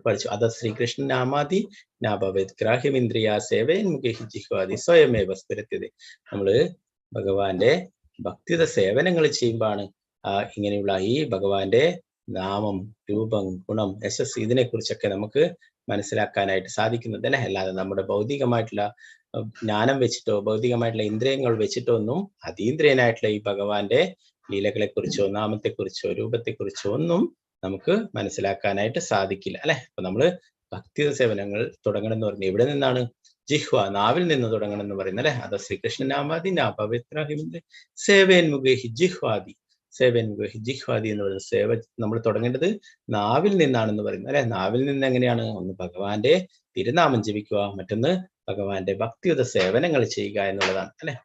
പഠിച്ചു. അത് ശ്രീകൃഷ്ണൻ നാമാതി നാഭവേത് ഗ്രാഹ്യമിന്ദ്രിയ സേവയൻ മുഖേഹി ജിഹ്വാദി സ്വയമേവ സ്ഫുരത്യതേ. നമ്മള് ഭഗവാന്റെ ഭക്തിയുടെ സേവനങ്ങൾ ചെയ്യുമ്പോഴാണ് ഇങ്ങനെയുള്ള ഈ ഭഗവാന്റെ നാമം രൂപം ഗുണം യശസ് ഇതിനെ കുറിച്ചൊക്കെ നമുക്ക് മനസ്സിലാക്കാനായിട്ട് സാധിക്കുന്നത് അല്ലെ. അല്ലാതെ നമ്മുടെ ഭൗതികമായിട്ടുള്ള ജ്ഞാനം വെച്ചിട്ടോ ഭൗതികമായിട്ടുള്ള ഇന്ദ്രിയങ്ങൾ വെച്ചിട്ടോ ഒന്നും അതീന്ദ്രിയനായിട്ടുള്ള ഈ ഭഗവാന്റെ ലീലകളെ കുറിച്ചോ നാമത്തെ കുറിച്ചോ രൂപത്തെ കുറിച്ചോ ഒന്നും നമുക്ക് മനസ്സിലാക്കാനായിട്ട് സാധിക്കില്ല അല്ലെ. അപ്പൊ നമ്മള് ഭക്തി സേവനങ്ങൾ തുടങ്ങണം എന്ന് പറഞ്ഞു. എവിടെ നിന്നാണ്? ജിഹ്വ, നാവിൽ നിന്ന് തുടങ്ങണം എന്ന് പറയുന്നത് അല്ലെ. അത് ശ്രീകൃഷ്ണ നാമാദി നാപവിത്ര സേവേന്മുഖേഹി ജിഹ്വാദി. സേവേന്മുഖേഹി ജിഹ്വാദി എന്ന് പറയുന്നത് സേവ നമ്മൾ തുടങ്ങേണ്ടത് നാവിൽ നിന്നാണെന്ന് പറയുന്നത് അല്ലെ. നാവിൽ നിന്ന് എങ്ങനെയാണ്? ഒന്ന് ഭഗവാന്റെ തിരുനാമം ജപിക്കുക, മറ്റൊന്ന് ഭഗവാന്റെ ഭക്തിയുത സേവനങ്ങൾ ചെയ്യുക എന്നുള്ളതാണ് അല്ലെ.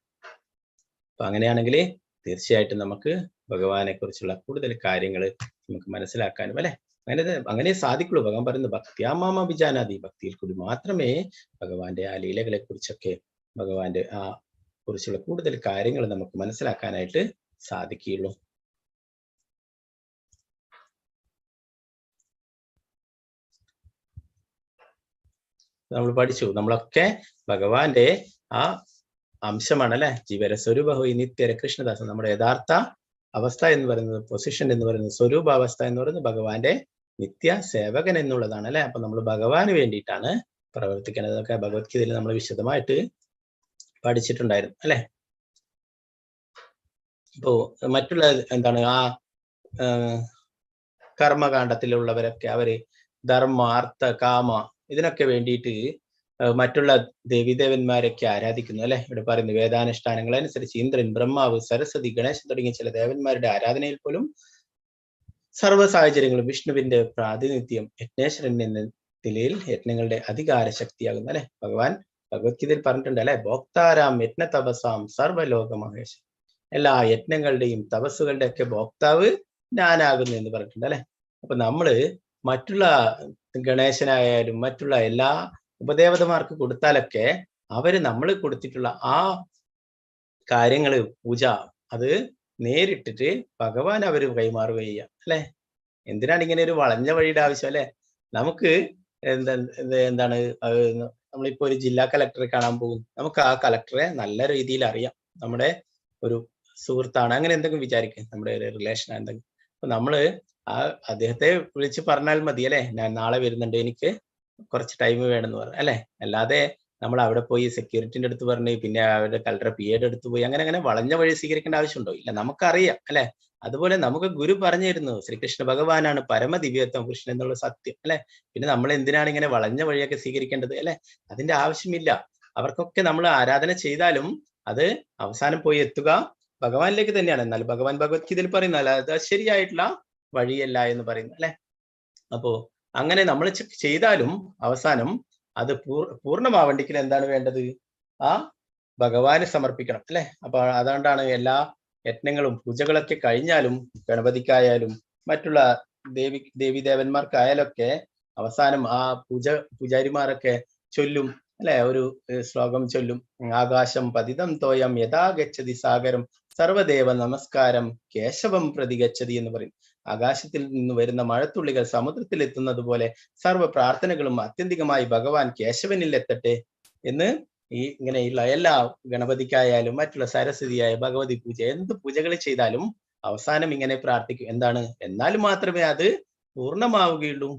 അപ്പൊ അങ്ങനെയാണെങ്കിൽ തീർച്ചയായിട്ടും നമുക്ക് ഭഗവാനെ കുറിച്ചുള്ള കൂടുതൽ കാര്യങ്ങൾ നമുക്ക് മനസ്സിലാക്കാനും അല്ലെ അങ്ങനെ സാധിക്കുള്ളൂ. ഭഗവാൻ പറയുന്നത് ഭക്തിയാമാമ വിജാനാദി, ഭക്തിയിൽ കൂടി മാത്രമേ ഭഗവാന്റെ ആ ലീലകളെ കുറിച്ചൊക്കെ ഭഗവാന്റെ ആ കുറിച്ചുള്ള കൂടുതൽ കാര്യങ്ങൾ നമുക്ക് മനസ്സിലാക്കാനായിട്ട് സാധിക്കുകയുള്ളൂ. നമ്മൾ പഠിച്ചു. നമ്മളൊക്കെ ഭഗവാന്റെ ആ അംശമാണ് അല്ലെ. ജീവര സ്വരൂപ ഹോയി നിത്യര കൃഷ്ണദാസൻ. നമ്മുടെ യഥാർത്ഥ അവസ്ഥ എന്ന് പറയുന്നത്, പൊസിഷൻ എന്ന് പറയുന്നത്, സ്വരൂപാവസ്ഥ എന്ന് പറയുന്നത് ഭഗവാന്റെ നിത്യ സേവകൻ എന്നുള്ളതാണ് അല്ലെ. അപ്പൊ നമ്മൾ ഭഗവാന് വേണ്ടിയിട്ടാണ് പ്രവർത്തിക്കേണ്ടത്. അതൊക്കെ ഭഗവത്ഗീതയിൽ നമ്മൾ വിശദമായിട്ട് പഠിച്ചിട്ടുണ്ടായിരുന്നു അല്ലെ. ഇപ്പോ മറ്റുള്ള എന്താണ് ആ കർമ്മകാണ്ഡത്തിലുള്ളവരൊക്കെ അവര് ധർമ്മ, അർത്ഥ, കാമ ഇതിനൊക്കെ വേണ്ടിയിട്ട് മറ്റുള്ള ദേവീദേവന്മാരൊക്കെ ആരാധിക്കുന്നു അല്ലെ. ഇവിടെ പറയുന്നു വേദാനുഷ്ഠാനങ്ങൾ അനുസരിച്ച് ഇന്ദ്രൻ, ബ്രഹ്മാവ്, സരസ്വതി, ഗണേശൻ തുടങ്ങിയ ചില ദേവന്മാരുടെ ആരാധനയിൽ പോലും സർവ്വ സാഹചര്യങ്ങളും വിഷ്ണുവിന്റെ പ്രാതിനിധ്യം യജ്ഞേശ്വരൻ എന്ന നിലയിൽ യജ്ഞങ്ങളുടെ അധികാര ശക്തിയാകുന്നു അല്ലെ. ഭഗവാൻ ഭഗവത്ഗീതയിൽ പറഞ്ഞിട്ടുണ്ട് അല്ലെ, ഭോക്താരാം യജ്ഞ തപസാം സർവ്വലോക മഹേശ. എല്ലാ യജ്ഞങ്ങളുടെയും തപസ്സുകളുടെ ഒക്കെ ഭോക്താവ് ഞാനാകുന്നു എന്ന് പറഞ്ഞിട്ടുണ്ട് അല്ലെ. അപ്പൊ നമ്മള് മറ്റുള്ള ഗണേശനായാലും മറ്റുള്ള എല്ലാ ഉപദേവതമാർക്ക് കൊടുത്താലൊക്കെ അവര് നമ്മൾ കൊടുത്തിട്ടുള്ള ആ കാര്യങ്ങള് പൂജ അത് നേരിട്ടിട്ട് ഭഗവാൻ അവര് കൈമാറുക ചെയ്യുക അല്ലെ. എന്തിനാണ് ഇങ്ങനെ ഒരു വളഞ്ഞ വഴിയുടെ ആവശ്യം അല്ലെ. നമുക്ക് എന്താണ് നമ്മളിപ്പോ ഒരു ജില്ലാ കളക്ടറെ കാണാൻ പോകും, നമുക്ക് ആ കളക്ടറെ നല്ല രീതിയിൽ അറിയാം, നമ്മുടെ ഒരു സുഹൃത്താണ്, അങ്ങനെ എന്തെങ്കിലും വിചാരിക്കും, നമ്മുടെ ഒരു റിലേഷൻ എന്തെങ്കിലും. അപ്പൊ നമ്മള് ആ അദ്ദേഹത്തെ വിളിച്ച് പറഞ്ഞാൽ മതി അല്ലെ, ഞാൻ നാളെ വരുന്നുണ്ട്, എനിക്ക് കുറച്ച് ടൈം വേണമെന്ന് പറഞ്ഞു അല്ലെ. അല്ലാതെ നമ്മൾ അവിടെ പോയി സെക്യൂരിറ്റിന്റെ അടുത്ത് പറഞ്ഞ് പിന്നെ അവരുടെ കളക്ടറെ പിയുടെ അടുത്ത് പോയി അങ്ങനെ വളഞ്ഞ വഴി സ്വീകരിക്കേണ്ട ആവശ്യമുണ്ടോ? ഇല്ല, നമുക്കറിയാം അല്ലെ. അതുപോലെ നമുക്ക് ഗുരു പറഞ്ഞു തരുന്നു ശ്രീകൃഷ്ണ ഭഗവാനാണ് പരമദിവ്യത്വം കൃഷ്ണൻ എന്നുള്ള സത്യം അല്ലെ. പിന്നെ നമ്മൾ എന്തിനാണ് ഇങ്ങനെ വളഞ്ഞ വഴിയൊക്കെ സ്വീകരിക്കേണ്ടത് അല്ലെ. അതിന്റെ ആവശ്യമില്ല. അവർക്കൊക്കെ നമ്മൾ ആരാധന ചെയ്താലും അത് അവസാനം പോയി എത്തുക ഭഗവാനിലേക്ക് തന്നെയാണ്. എന്നാൽ ഭഗവാൻ ഭഗവത്ഗീതയിൽ പറയുന്നല്ല അത് ശരിയായിട്ടുള്ള വഴിയല്ല എന്ന് പറയുന്നു അല്ലെ. അപ്പോ അങ്ങനെ നമ്മൾ ചെയ്താലും അവസാനം അത് പൂർണ്ണമാവണ്ടെങ്കിൽ എന്താണ് വേണ്ടത്? ആ ഭഗവാന് സമർപ്പിക്കണം അല്ലെ. അപ്പൊ അതുകൊണ്ടാണ് എല്ലാ യജ്ഞങ്ങളും പൂജകളൊക്കെ കഴിഞ്ഞാലും ഗണപതിക്കായാലും മറ്റുള്ള ദേവീദേവന്മാർക്കായാലൊക്കെ അവസാനം ആ പൂജാരിമാരൊക്കെ ചൊല്ലും അല്ലെ, ഒരു ശ്ലോകം ചൊല്ലും. ആകാശം പതിതം തോയം യഥാ ഗച്ഛതി സാഗരം സർവദേവ നമസ്കാരം കേശവം പ്രതി ഗച്ഛതി എന്ന് പറയും. ആകാശത്തിൽ നിന്ന് വരുന്ന മഴത്തുള്ളികൾ സമുദ്രത്തിൽ എത്തുന്നത് പോലെ സർവ്വ പ്രാർത്ഥനകളും ആത്യന്തികമായി ഭഗവാൻ കേശവനിൽ എത്തട്ടെ എന്ന് ഇങ്ങനെയുള്ള എല്ലാ ഗണപതിക്കായാലും മറ്റുള്ള സരസ്വതിയായ ഭഗവതി പൂജ എന്ത് പൂജകൾ ചെയ്താലും അവസാനം ഇങ്ങനെ പ്രാർത്ഥിക്കും. എന്താണ്? എന്നാലും മാത്രമേ അത് പൂർണ്ണമാവുകയുള്ളൂ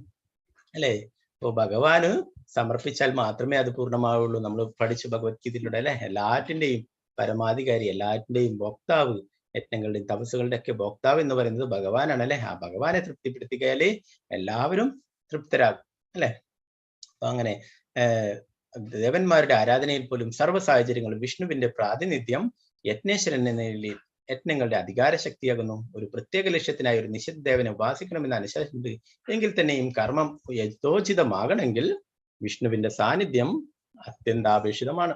അല്ലെ. ഇപ്പൊ ഭഗവാന് സമർപ്പിച്ചാൽ മാത്രമേ അത് പൂർണ്ണമാവുള്ളൂ. നമ്മൾ പഠിച്ചു ഭഗവത്ഗീതയിലൂടെ അല്ലെ. എല്ലാറ്റിന്റെയും പരമാധികാരി, എല്ലാറ്റിന്റെയും ഭോക്താവ്, യജ്ഞങ്ങളുടെയും തപസ്സുകളുടെ ഒക്കെ ഭോക്താവ് എന്ന് പറയുന്നത് ഭഗവാനാണ് അല്ലെ. ആ ഭഗവാനെ തൃപ്തിപ്പെടുത്തിയാലേ എല്ലാവരും തൃപ്തരാകും അല്ലെ. അപ്പൊ അങ്ങനെ ദേവന്മാരുടെ ആരാധനയിൽ പോലും സർവ്വ സാഹചര്യങ്ങളും വിഷ്ണുവിന്റെ പ്രാതിനിധ്യം യജ്ഞേശ്വരൻ എന്ന നിലയിൽ യജ്ഞങ്ങളുടെ അധികാര ശക്തിയാകുന്നു. ഒരു പ്രത്യേക ലക്ഷ്യത്തിനായി ഒരു നിശ്ചിത ദേവനെ ഉപാസിക്കണമെന്ന് അനുശാസനമുണ്ട്. എങ്കിൽ തന്നെയും കർമ്മം യഥോചിതമാകണമെങ്കിൽ വിഷ്ണുവിന്റെ സാന്നിധ്യം അത്യന്താപേക്ഷിതമാണ്.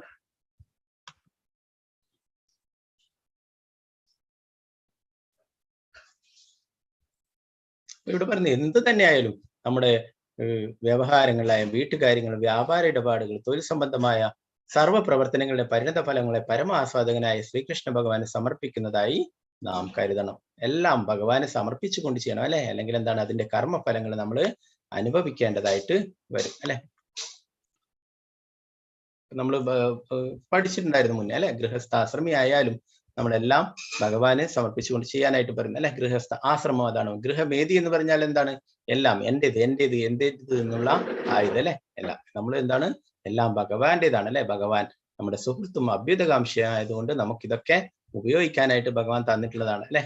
ഇവിടെ പറഞ്ഞ എന്ത് തന്നെയായാലും നമ്മുടെ വ്യവഹാരങ്ങളായ വീട്ടുകാര്യങ്ങൾ, വ്യാപാര ഇടപാടുകൾ, തൊഴിൽ സംബന്ധമായ സർവ്വ പ്രവർത്തനങ്ങളുടെ പരിണത ഫലങ്ങളെ പരമാസ്വാദകനായ ശ്രീകൃഷ്ണ ഭഗവാന് സമർപ്പിക്കുന്നതായി നാം കരുതണം. എല്ലാം ഭഗവാനെ സമർപ്പിച്ചുകൊണ്ട് ചെയ്യണം അല്ലെ. അല്ലെങ്കിൽ എന്താണ്? അതിന്റെ കർമ്മഫലങ്ങൾ നമ്മൾ അനുഭവിക്കേണ്ടതായിട്ട് വരും അല്ലെ. നമ്മൾ പഠിച്ചിട്ടുണ്ടായിരുന്നു മുന്നേ അല്ലെ. ഗൃഹസ്ഥാശ്രമി ആയാലും നമ്മളെല്ലാം ഭഗവാനെ സമർപ്പിച്ചുകൊണ്ട് ചെയ്യാനായിട്ട് പറയുന്നു അല്ലെ. ഗൃഹസ്ഥ ആശ്രമം അതാണ്. ഗൃഹമേതി എന്ന് പറഞ്ഞാൽ എന്താണ്? എല്ലാം എന്റേത് എന്നുള്ള ആയത് അല്ലെ. എല്ലാം നമ്മൾ എന്താണ്? എല്ലാം ഭഗവാന്റേതാണ് അല്ലെ. ഭഗവാൻ നമ്മുടെ സുഹൃത്തും അഭ്യുതകാംക്ഷയായതുകൊണ്ട് നമുക്കിതൊക്കെ ഉപയോഗിക്കാനായിട്ട് ഭഗവാൻ തന്നിട്ടുള്ളതാണ് അല്ലെ.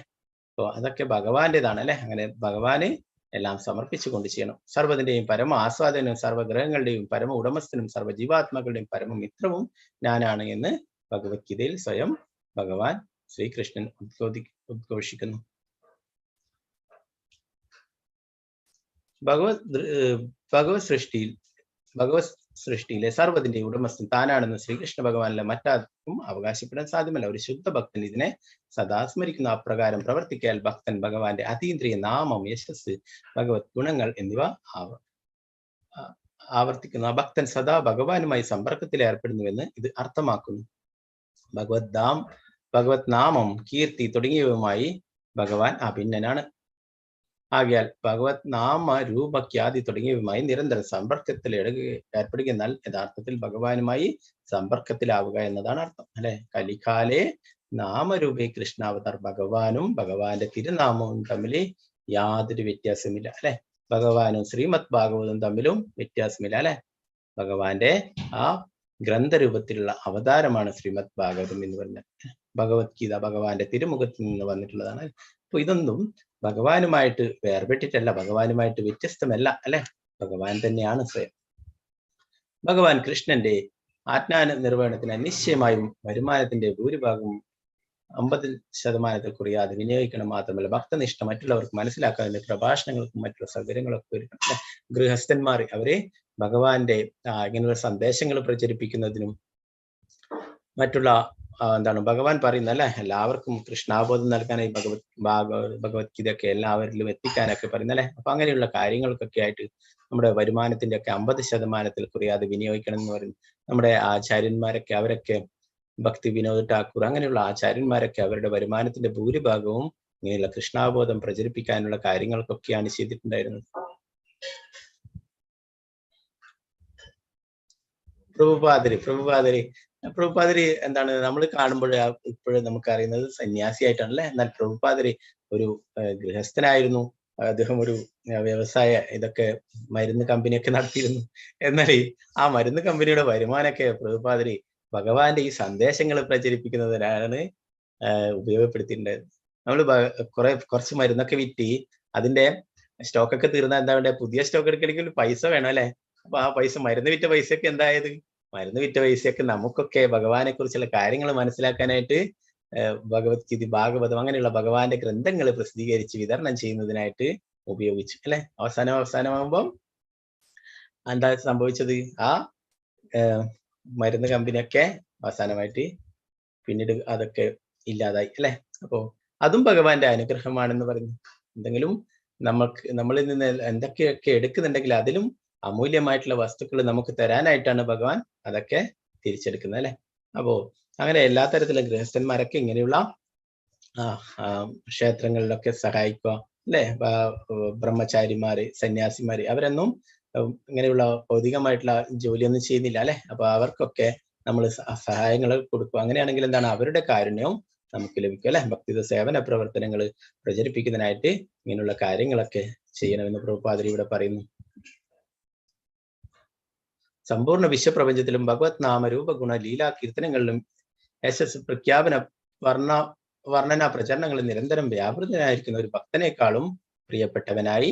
അപ്പൊ അതൊക്കെ ഭഗവാന്റേതാണ് അല്ലെ. അങ്ങനെ ഭഗവാന് എല്ലാം സമർപ്പിച്ചുകൊണ്ട് ചെയ്യണം. സർവ്വതിന്റെയും പരമ ആസ്വാദനും സർവ്വഗ്രഹങ്ങളുടെയും പരമ ഉടമസ്ഥനും സർവ്വജീവാത്മാക്കളുടെയും പരമമിത്രവും ഞാനാണ് എന്ന് ഭഗവത്ഗീതയിൽ സ്വയം ഭഗവാൻ ശ്രീകൃഷ്ണൻ ഉദ്ഘോഷിക്കുന്നു. ഭഗവത് സൃഷ്ടിയിലെ സർവ്വതിന്റെ ഉടമസ്ഥൻ താനാണെന്ന് ശ്രീകൃഷ്ണ ഭഗവാനിലെ മറ്റാർക്കും അവകാശപ്പെടാൻ സാധ്യമല്ല. ഒരു ശുദ്ധ ഭക്തൻ ഇതിനെ സദാ സ്മരിക്കുന്ന അപ്രകാരം പ്രവർത്തിക്കാൽ ഭക്തൻ ഭഗവാന്റെ അതീന്ദ്രിയ നാമം, യശസ്, ഭഗവത് ഗുണങ്ങൾ എന്നിവ ആവർത്തിക്കുന്നു. ആ ഭക്തൻ സദാ ഭഗവാനുമായി സമ്പർക്കത്തിൽ ഏർപ്പെടുന്നുവെന്ന് ഇത് അർത്ഥമാക്കുന്നു. ഭഗവത് നാമം, കീർത്തി തുടങ്ങിയവയുമായി ഭഗവാൻ അഭിന്നനാണ്. ആകയാൽ ഭഗവത് നാമ രൂപ ഖ്യാതി തുടങ്ങിയവയുമായി നിരന്തരം സമ്പർക്കത്തിൽ ഏർപ്പെടുകയെന്നാൽ യഥാർത്ഥത്തിൽ ഭഗവാനുമായി സമ്പർക്കത്തിലാവുക എന്നതാണ് അർത്ഥം അല്ലെ. കലികാലേ നാമരൂപേ കൃഷ്ണാവതാർ, ഭഗവാനും ഭഗവാന്റെ തിരുനാമവും തമ്മിൽ യാതൊരു വ്യത്യാസമില്ല അല്ലെ. ഭഗവാനും ശ്രീമദ് ഭാഗവതും തമ്മിലും വ്യത്യാസമില്ല അല്ലെ. ഭഗവാന്റെ ആ ഗ്രന്ഥരൂപത്തിലുള്ള അവതാരമാണ് ശ്രീമദ് ഭാഗവതം എന്ന് പറഞ്ഞത്. ഭഗവത്ഗീത ഭഗവാന്റെ തിരുമുഖത്തിൽ നിന്ന് വന്നിട്ടുള്ളതാണ്. അപ്പൊ ഇതൊന്നും ഭഗവാനുമായിട്ട് വേർപെട്ടിട്ടല്ല, ഭഗവാനുമായിട്ട് വ്യത്യസ്തമല്ല അല്ലെ. ഭഗവാൻ തന്നെയാണ് സ്വയം. ഭഗവാൻ കൃഷ്ണന്റെ ആജ്ഞാന നിർവഹണത്തിന് നിശ്ചയമായും വരുമാനത്തിന്റെ ഭൂരിഭാഗം 50% കുറയാതെ വിനിയോഗിക്കണം. മാത്രമല്ല ഭക്തനിഷ്ഠ മറ്റുള്ളവർക്ക് മനസ്സിലാക്കാതിന്റെ പ്രഭാഷണങ്ങൾക്കും മറ്റുള്ള സൗകര്യങ്ങളൊക്കെ ഒരുക്കണം. ഗൃഹസ്ഥന്മാർ അവരെ ഭഗവാന്റെ ഇങ്ങനെയുള്ള സന്ദേശങ്ങൾ പ്രചരിപ്പിക്കുന്നതിനും മറ്റുള്ള ഭഗവാൻ പറയുന്ന അല്ലെ, എല്ലാവർക്കും കൃഷ്ണാബോധം നൽകാനായി ഭഗവത്ഗീതയൊക്കെ എല്ലാവരിലും എത്തിക്കാനൊക്കെ പറയുന്നല്ലേ. അപ്പൊ അങ്ങനെയുള്ള കാര്യങ്ങൾക്കൊക്കെ ആയിട്ട് നമ്മുടെ വരുമാനത്തിന്റെ ഒക്കെ 50% കുറയാതെ വിനിയോഗിക്കണം എന്ന് പറയുന്നു. നമ്മുടെ ആചാര്യന്മാരൊക്കെ അവരൊക്കെ ഭക്തി വിനോദ് ഠാക്കൂർ അങ്ങനെയുള്ള ആചാര്യന്മാരൊക്കെ അവരുടെ വരുമാനത്തിന്റെ ഭൂരിഭാഗവും ഇങ്ങനെയുള്ള കൃഷ്ണാബോധം പ്രചരിപ്പിക്കാനുള്ള കാര്യങ്ങൾക്കൊക്കെയാണ് ചെയ്തിട്ടുണ്ടായിരുന്നത്. പ്രഭുപാദരി എന്താണ് നമ്മൾ കാണുമ്പോൾ ഇപ്പോഴും നമുക്കറിയുന്നത് സന്യാസിയായിട്ടാണല്ലേ. എന്നാൽ പ്രഭുപാദരി ഒരു ഗൃഹസ്ഥനായിരുന്നു. അദ്ദേഹം ഒരു വ്യവസായ ഇതൊക്കെ മരുന്ന് കമ്പനിയൊക്കെ നടത്തിയിരുന്നു. എന്നാൽ ആ മരുന്ന് കമ്പനിയുടെ വരുമാനമൊക്കെ പ്രഭുപാദരി ഭഗവാന്റെ ഈ സന്ദേശങ്ങൾ പ്രചരിപ്പിക്കുന്നതിനാണ് ഉപയോഗപ്പെടുത്തിയിട്ടുണ്ടായത്. നമ്മൾ കുറച്ച് മരുന്നൊക്കെ വിറ്റ് അതിന്റെ സ്റ്റോക്കൊക്കെ തീർന്നാൽ എന്താ വേണ്ടേ, പുതിയ സ്റ്റോക്ക് എടുക്കണമെങ്കിൽ പൈസ വേണം അല്ലെ. അപ്പൊ ആ പൈസ മരുന്ന് വിറ്റ പൈസയൊക്കെ എന്തായത്, മരുന്ന് വിറ്റ പൈസയൊക്കെ നമുക്കൊക്കെ ഭഗവാനെ കുറിച്ചുള്ള കാര്യങ്ങൾ മനസ്സിലാക്കാനായിട്ട് ഭഗവത്ഗീത ഭാഗവതം അങ്ങനെയുള്ള ഭഗവാന്റെ ഗ്രന്ഥങ്ങൾ പ്രസിദ്ധീകരിച്ച് വിതരണം ചെയ്യുന്നതിനായിട്ട് ഉപയോഗിച്ചു അല്ലെ. അവസാനമാകുമ്പം എന്താ സംഭവിച്ചത്, ആ മരുന്ന് കമ്പനിയൊക്കെ അവസാനമായിട്ട് പിന്നീട് അതൊക്കെ ഇല്ലാതായി അല്ലെ. അപ്പോ അതും ഭഗവാന്റെ അനുഗ്രഹമാണെന്ന് പറഞ്ഞു. എന്തെങ്കിലും നമ്മളിൽ നിന്ന് എന്തൊക്കെയൊക്കെ എടുക്കുന്നുണ്ടെങ്കിൽ അതിലും അമൂല്യമായിട്ടുള്ള വസ്തുക്കൾ നമുക്ക് തരാനായിട്ടാണ് ഭഗവാൻ അതൊക്കെ തിരിച്ചെടുക്കുന്നത് അല്ലെ. അപ്പോ അങ്ങനെ എല്ലാ തരത്തിലുള്ള ഗൃഹസ്ഥന്മാരൊക്കെ ഇങ്ങനെയുള്ള ക്ഷേത്രങ്ങളിലൊക്കെ സഹായിക്കുക അല്ലെ. ബ്രഹ്മചാരിമാര് സന്യാസിമാര് അവരൊന്നും ഇങ്ങനെയുള്ള ഭൗതികമായിട്ടുള്ള ജോലിയൊന്നും ചെയ്യുന്നില്ല അല്ലെ. അപ്പൊ അവർക്കൊക്കെ നമ്മൾ സഹായങ്ങൾ കൊടുക്കുക. അങ്ങനെയാണെങ്കിൽ എന്താണ്, അവരുടെ കാരുണ്യവും നമുക്ക് ലഭിക്കും അല്ലെ. ഭക്തിയുടെ സേവന പ്രവർത്തനങ്ങൾ പ്രചരിപ്പിക്കുന്നതിനായിട്ട് ഇങ്ങനെയുള്ള കാര്യങ്ങളൊക്കെ ചെയ്യണമെന്ന് പ്രഭുപാദരി ഇവിടെ പറയുന്നു. സമ്പൂർണ്ണ വിശ്വപ്രപഞ്ചത്തിലും ഭഗവത് നാമരൂപ ഗുണ ലീലാ കീർത്തനങ്ങളിലും യശസ് പ്രഖ്യാപന വർണ്ണന പ്രചരണങ്ങളിൽ നിരന്തരം വ്യാപൃതനായിരിക്കുന്ന ഒരു ഭക്തനേക്കാളും പ്രിയപ്പെട്ടവനായി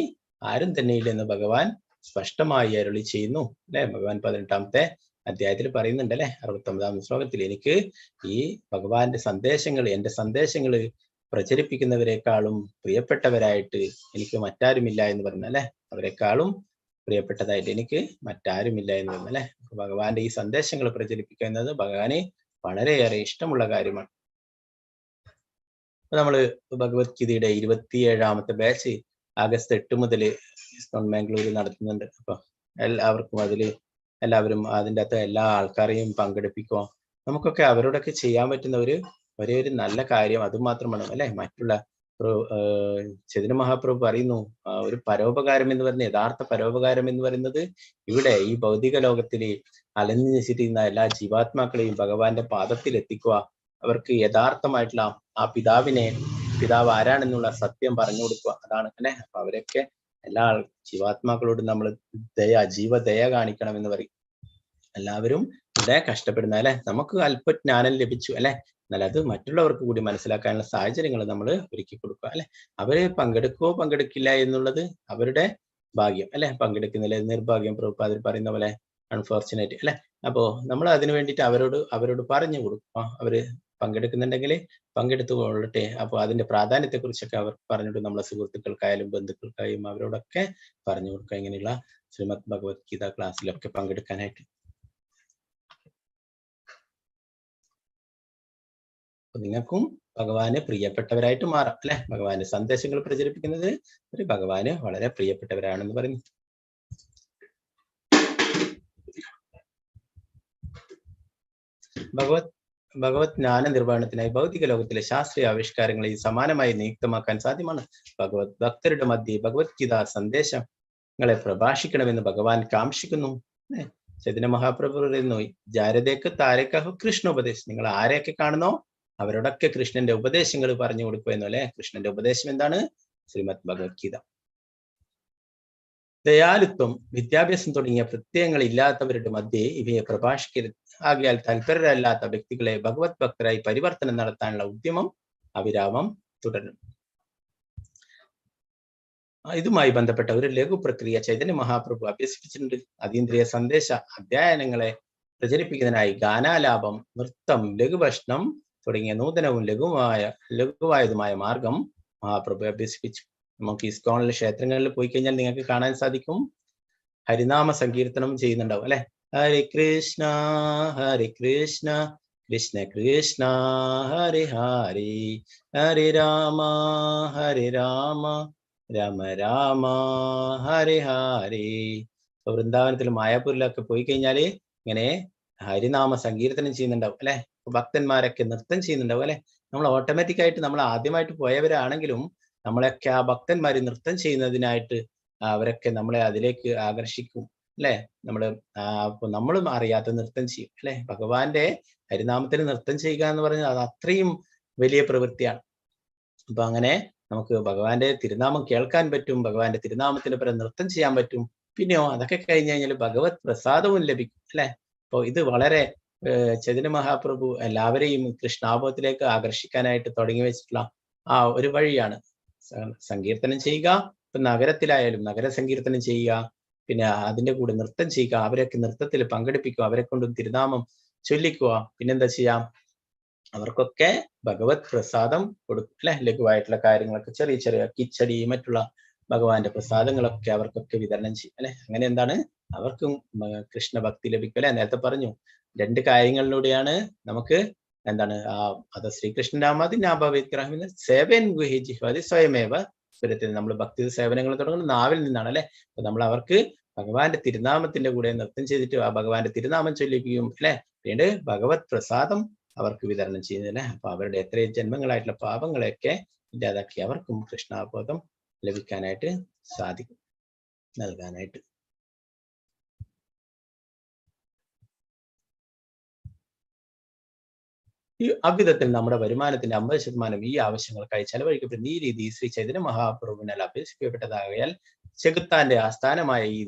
ആരും തന്നെയില്ലെന്ന് ഭഗവാൻ സ്പഷ്ടമായി അരുളി ചെയ്യുന്നു അല്ലെ. ഭഗവാൻ 18-ാമത്തെ അധ്യായത്തിൽ പറയുന്നുണ്ട് അല്ലെ, 69-ാം ശ്ലോകത്തിൽ, എനിക്ക് ഈ ഭഗവാന്റെ സന്ദേശങ്ങൾ എന്റെ സന്ദേശങ്ങൾ പ്രചരിപ്പിക്കുന്നവരെക്കാളും പ്രിയപ്പെട്ടവരായിട്ട് എനിക്ക് മറ്റാരുമില്ല എന്ന് പറഞ്ഞു അല്ലെ. അവരെക്കാളും പ്രിയപ്പെട്ടതായിട്ട് എനിക്ക് മറ്റാരുമില്ല എന്ന് പറഞ്ഞു അല്ലെ. ഭഗവാന്റെ ഈ സന്ദേശങ്ങൾ പ്രചരിപ്പിക്കുക എന്നത് ഭഗവാന് വളരെയേറെ ഇഷ്ടമുള്ള കാര്യമാണ്. നമ്മള് ഭഗവത്ഗീതയുടെ 27-ാമത്തെ ബാച്ച് ആഗസ്റ്റ് 8 മുതൽ മാംഗ്ലൂരിൽ നടത്തുന്നുണ്ട്. അപ്പൊ എല്ലാവരും അതിൻ്റെ അകത്ത് എല്ലാ ആൾക്കാരെയും പങ്കെടുപ്പിക്കുക. നമുക്കൊക്കെ അവരോടൊക്കെ ചെയ്യാൻ പറ്റുന്ന ഒരേ ഒരു നല്ല കാര്യം അതുമാത്രമാണ് അല്ലെ. മറ്റുള്ള ചൈതന്യ മഹാപ്രഭു പറയുന്നു, ഒരു പരോപകാരം എന്ന് പറയുന്നത്, യഥാർത്ഥ പരോപകാരം എന്ന് പറയുന്നത് ഇവിടെ ഈ ഭൗതിക ലോകത്തിൽ അലഞ്ഞു നശിച്ചിരുന്ന എല്ലാ ജീവാത്മാക്കളെയും ഭഗവാന്റെ പാദത്തിൽ എത്തിക്കുക, അവർക്ക് യഥാർത്ഥമായിട്ടുള്ള ആ പിതാവ് ആരാണെന്നുള്ള സത്യം പറഞ്ഞു കൊടുക്കുക, അതാണ് അല്ലെ. അപ്പൊ അവരൊക്കെ എല്ലാ ജീവാത്മാക്കളോടും നമ്മൾ ജീവദയ കാണിക്കണം എന്ന് പറയും. എല്ലാവരും ഇവിടെ കഷ്ടപ്പെടുന്ന അല്ലെ. നമുക്ക് അല്പജ്ഞാനം ലഭിച്ചു അല്ലെ, എന്നാൽ അത് മറ്റുള്ളവർക്ക് കൂടി മനസ്സിലാക്കാനുള്ള സാഹചര്യങ്ങൾ നമ്മൾ ഒരുക്കി കൊടുക്കുക അല്ലെ. അവര് പങ്കെടുക്കുകയോ പങ്കെടുക്കില്ല എന്നുള്ളത് അവരുടെ ഭാഗ്യം അല്ലെ. പങ്കെടുക്കുന്നില്ല നിർഭാഗ്യം, പ്രഭുപാദർ പറയുന്ന പോലെ അൺഫോർച്ചുനേറ്റ് അല്ലെ. അപ്പോ നമ്മൾ അതിനു വേണ്ടിയിട്ട് അവരോട് പറഞ്ഞു കൊടുക്കുക. അവര് പങ്കെടുക്കുന്നുണ്ടെങ്കിൽ പങ്കെടുത്തു കൊള്ളട്ടെ. അപ്പോൾ അതിന്റെ പ്രാധാന്യത്തെ കുറിച്ചൊക്കെ അവർ പറഞ്ഞിട്ട് നമ്മളെ സുഹൃത്തുക്കൾക്കായാലും ബന്ധുക്കൾക്കായും അവരോടൊക്കെ പറഞ്ഞു കൊടുക്കുക, ഇങ്ങനെയുള്ള ശ്രീമദ് ഭഗവത്ഗീത ക്ലാസ്സിലൊക്കെ പങ്കെടുക്കാനായിട്ട്. നിങ്ങൾക്കും ഭഗവാന് പ്രിയപ്പെട്ടവരായിട്ട് മാറാം അല്ലെ. ഭഗവാന്റെ സന്ദേശങ്ങൾ പ്രചരിപ്പിക്കുന്നത് ഒരു ഭഗവാന് വളരെ പ്രിയപ്പെട്ടവരാണെന്ന് പറയുന്നു. ഭഗവത് ജ്ഞാന നിർവഹണത്തിനായി ഭൗതിക ലോകത്തിലെ ശാസ്ത്രീയ ആവിഷ്കാരങ്ങളെ സമാനമായി നിയുക്തമാക്കാൻ സാധ്യമാണ്. ഭഗവത് ഭക്തരുടെ മധ്യേ ഭഗവത്ഗീത സന്ദേശങ്ങളെ പ്രഭാഷിക്കണമെന്ന് ഭഗവാൻ കാംക്ഷിക്കുന്നു. ചൈതന്യ മഹാപ്രഭു പറയുന്നു, ജാരതേക്ക് താരക്കഹു കൃഷ്ണോപദേശം. നിങ്ങൾ ആരെയൊക്കെ കാണുന്നോ അവരോടൊക്കെ കൃഷ്ണന്റെ ഉപദേശങ്ങൾ പറഞ്ഞു കൊടുക്കുമെന്നു അല്ലെ. കൃഷ്ണന്റെ ഉപദേശം എന്താണ്? ശ്രീമദ് ഭഗവത്ഗീത. ദയാലുത്വം, വിദ്യാഭ്യാസം തുടങ്ങിയ പ്രത്യയങ്ങൾ ഇല്ലാത്തവരുടെ മധ്യേ ഇവയെ പ്രഭാഷിക്കരുത്. ആകയാൽ തൽപരരല്ലാത്ത വ്യക്തികളെ ഭഗവത് ഭക്തരായി പരിവർത്തനം നടത്താനുള്ള ഉദ്യമം അവിരാമം തുടരും. ഇതുമായി ബന്ധപ്പെട്ട ഒരു ലഘു പ്രക്രിയ ചൈതന്യ മഹാപ്രഭു അഭ്യസിപ്പിച്ചിട്ടുണ്ട്. അതീന്ദ്രിയ സന്ദേശ അധ്യയനങ്ങളെ പ്രചരിപ്പിക്കുന്നതിനായി ഗാനാലാപം, നൃത്തം, ലഘുഭക്ഷണം തുടങ്ങിയ നൂതനവും ലഘുവായതുമായ മാർഗം മഹാപ്രഭു അഭ്യസിപ്പിച്ചു. നമുക്ക് ഇസ്കോണിലെ ക്ഷേത്രങ്ങളിൽ പോയി കഴിഞ്ഞാൽ നിങ്ങൾക്ക് കാണാൻ സാധിക്കും, ഹരിനാമ സങ്കീർത്തനം ചെയ്യുന്നുണ്ടാവും അല്ലെ. ഹരി കൃഷ്ണ കൃഷ്ണ കൃഷ്ണ ഹരി ഹരി, ഹരി രാമ രാമ രാമ ഹരി ഹരി. വൃന്ദാവനത്തിലും മായാപൂരിലൊക്കെ പോയി കഴിഞ്ഞാല് ഇങ്ങനെ ഹരിനാമ സങ്കീർത്തനം ചെയ്യുന്നുണ്ടാവും അല്ലെ. ഭക്തന്മാരൊക്കെ നൃത്തം ചെയ്യുന്നുണ്ടാവും അല്ലെ. നമ്മൾ ഓട്ടോമാറ്റിക് ആയിട്ട് നമ്മൾ ആദ്യമായിട്ട് പോയവരാണെങ്കിലും നമ്മളൊക്കെ ആ ഭക്തന്മാര് നൃത്തം ചെയ്യുന്നതിനായിട്ട് അവരൊക്കെ നമ്മളെ അതിലേക്ക് ആകർഷിക്കും അല്ലെ. നമ്മളും അറിയാത്ത നൃത്തം ചെയ്യും അല്ലെ. ഭഗവാന്റെ ഹരിനാമത്തിന് നൃത്തം ചെയ്യുക എന്ന് പറഞ്ഞാൽ അത് അത്രയും വലിയ പ്രവൃത്തിയാണ്. അപ്പൊ അങ്ങനെ നമുക്ക് ഭഗവാന്റെ തിരുനാമം കേൾക്കാൻ പറ്റും, ഭഗവാന്റെ തിരുനാമത്തിന് പരം നൃത്തം ചെയ്യാൻ പറ്റും. പിന്നെയോ അതൊക്കെ കഴിഞ്ഞ് കഴിഞ്ഞാൽ ഭഗവത് പ്രസാദവും ലഭിക്കും അല്ലെ. അപ്പോൾ ഇത് വളരെ ചൈതന്യ മഹാപ്രഭു എല്ലാവരെയും കൃഷ്ണാബോധത്തിലേക്ക് ആകർഷിക്കാനായിട്ട് തുടങ്ങി വെച്ചിട്ടുള്ള ആ ഒരു വഴിയാണ്. സങ്കീർത്തനം ചെയ്യുക, ഇപ്പൊ നഗരത്തിലായാലും നഗര സങ്കീർത്തനം ചെയ്യുക, പിന്നെ അതിന്റെ കൂടെ നൃത്തം ചെയ്യുക, അവരൊക്കെ നൃത്തത്തിൽ പങ്കെടുപ്പിക്കുക, അവരെ കൊണ്ടും തിരുനാമം ചൊല്ലിക്കുക. പിന്നെന്താ ചെയ്യാം, അവർക്കൊക്കെ ഭഗവത് പ്രസാദം കൊടുക്കും അല്ലെ. ലഘുവായിട്ടുള്ള കാര്യങ്ങളൊക്കെ ചെറിയ ചെറിയ കിച്ചടി, മറ്റുള്ള ഭഗവാന്റെ പ്രസാദങ്ങളൊക്കെ അവർക്കൊക്കെ വിതരണം ചെയ്യും അല്ലെ. അങ്ങനെ എന്താണ്, അവർക്കും കൃഷ്ണഭക്തി ലഭിക്കും അല്ലെ. നേരത്തെ പറഞ്ഞു 2 കാര്യങ്ങളിലൂടെയാണ് നമുക്ക് എന്താണ് അത് ശ്രീകൃഷ്ണന്റെ ആമാതി സേവൻ ഗുഹി ജിഹ്വാദി സ്വയമേവ സ്വരത്തിൽ നമ്മൾ ഭക്തി സേവനങ്ങൾ തുടങ്ങുന്നത് നാവിൽ നിന്നാണ് അല്ലെ. അപ്പൊ നമ്മൾ അവർക്ക് ഭഗവാന്റെ തിരുനാമത്തിന്റെ കൂടെ നൃത്തം ചെയ്തിട്ട് ആ ഭഗവാന്റെ തിരുനാമം ചൊല്ലിക്കുകയും അല്ലെ, പിന്നീട് ഭഗവത് പ്രസാദം അവർക്ക് വിതരണം ചെയ്യുന്നില്ലേ. അപ്പൊ അവരുടെ എത്രയും ജന്മങ്ങളായിട്ടുള്ള പാപങ്ങളെയൊക്കെ ഇല്ലാതാക്കി അവർക്കും കൃഷ്ണാബോധം ലഭിക്കാനായിട്ട് സാധിക്കും, നൽകാനായിട്ട്. ഈ അவ்விധത്തിൽ നമ്മുടെ വരുമാനത്തിന്റെ 50% ഈ ആവശ്യങ്ങൾക്കായി ചെലവഴിക്കപ്പെടുന്ന ഈ രീതി ശ്രീ ചൈതന്യ മഹാപ്രഭുവിനാൽ അഭ്യസിക്കപ്പെട്ടതാകയാൽ ചെകുത്താന്റെ ആസ്ഥാനമായ ഈ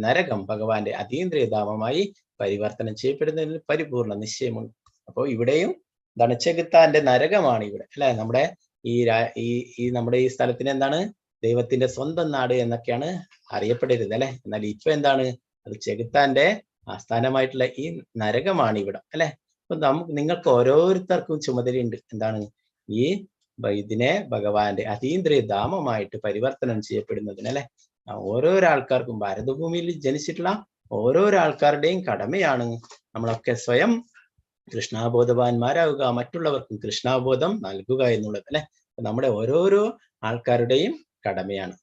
നരകം ഭഗവാന്റെ അതീന്ദ്രിയ ധാമമായി പരിവർത്തനം ചെയ്യപ്പെടുന്നതിൽ പരിപൂർണ നിശ്ചയമുണ്ട്. അപ്പോൾ ഇവിടെയും എന്താണ്, ചെകുത്താന്റെ നരകമാണ് ഇവിടെ അല്ലെ. നമ്മുടെ നമ്മുടെ ഈ സ്ഥലത്തിന് എന്താണ്, ദൈവത്തിന്റെ സ്വന്തം നാട് എന്നൊക്കെയാണ് അറിയപ്പെടരുത് അല്ലെ. എന്നാൽ ഇപ്പൊ എന്താണ്, അത് ചെകുത്താന്റെ ആസ്ഥാനമായിട്ടുള്ള ഈ നരകമാണ് ഇവിടെ അല്ലെ. അപ്പൊ നിങ്ങൾക്ക് ഓരോരുത്തർക്കും ചുമതലയുണ്ട്. എന്താണ്, ഇതിനെ ഭഗവാന്റെ അതീന്ദ്രിയ ധാമമായിട്ട് പരിവർത്തനം ചെയ്യപ്പെടുന്നതിന് അല്ലെ. ഓരോരോ ആൾക്കാർക്കും ഭാരതഭൂമിയിൽ ജനിച്ചിട്ടുള്ള ഓരോരോ ആൾക്കാരുടെയും കടമയാണ് നമ്മളൊക്കെ സ്വയം കൃഷ്ണാബോധവാന്മാരാവുക, മറ്റുള്ളവർക്കും കൃഷ്ണാബോധം നൽകുക എന്നുള്ളത് അല്ലെ. നമ്മുടെ ഓരോരോ ആൾക്കാരുടെയും കടമയാണ്.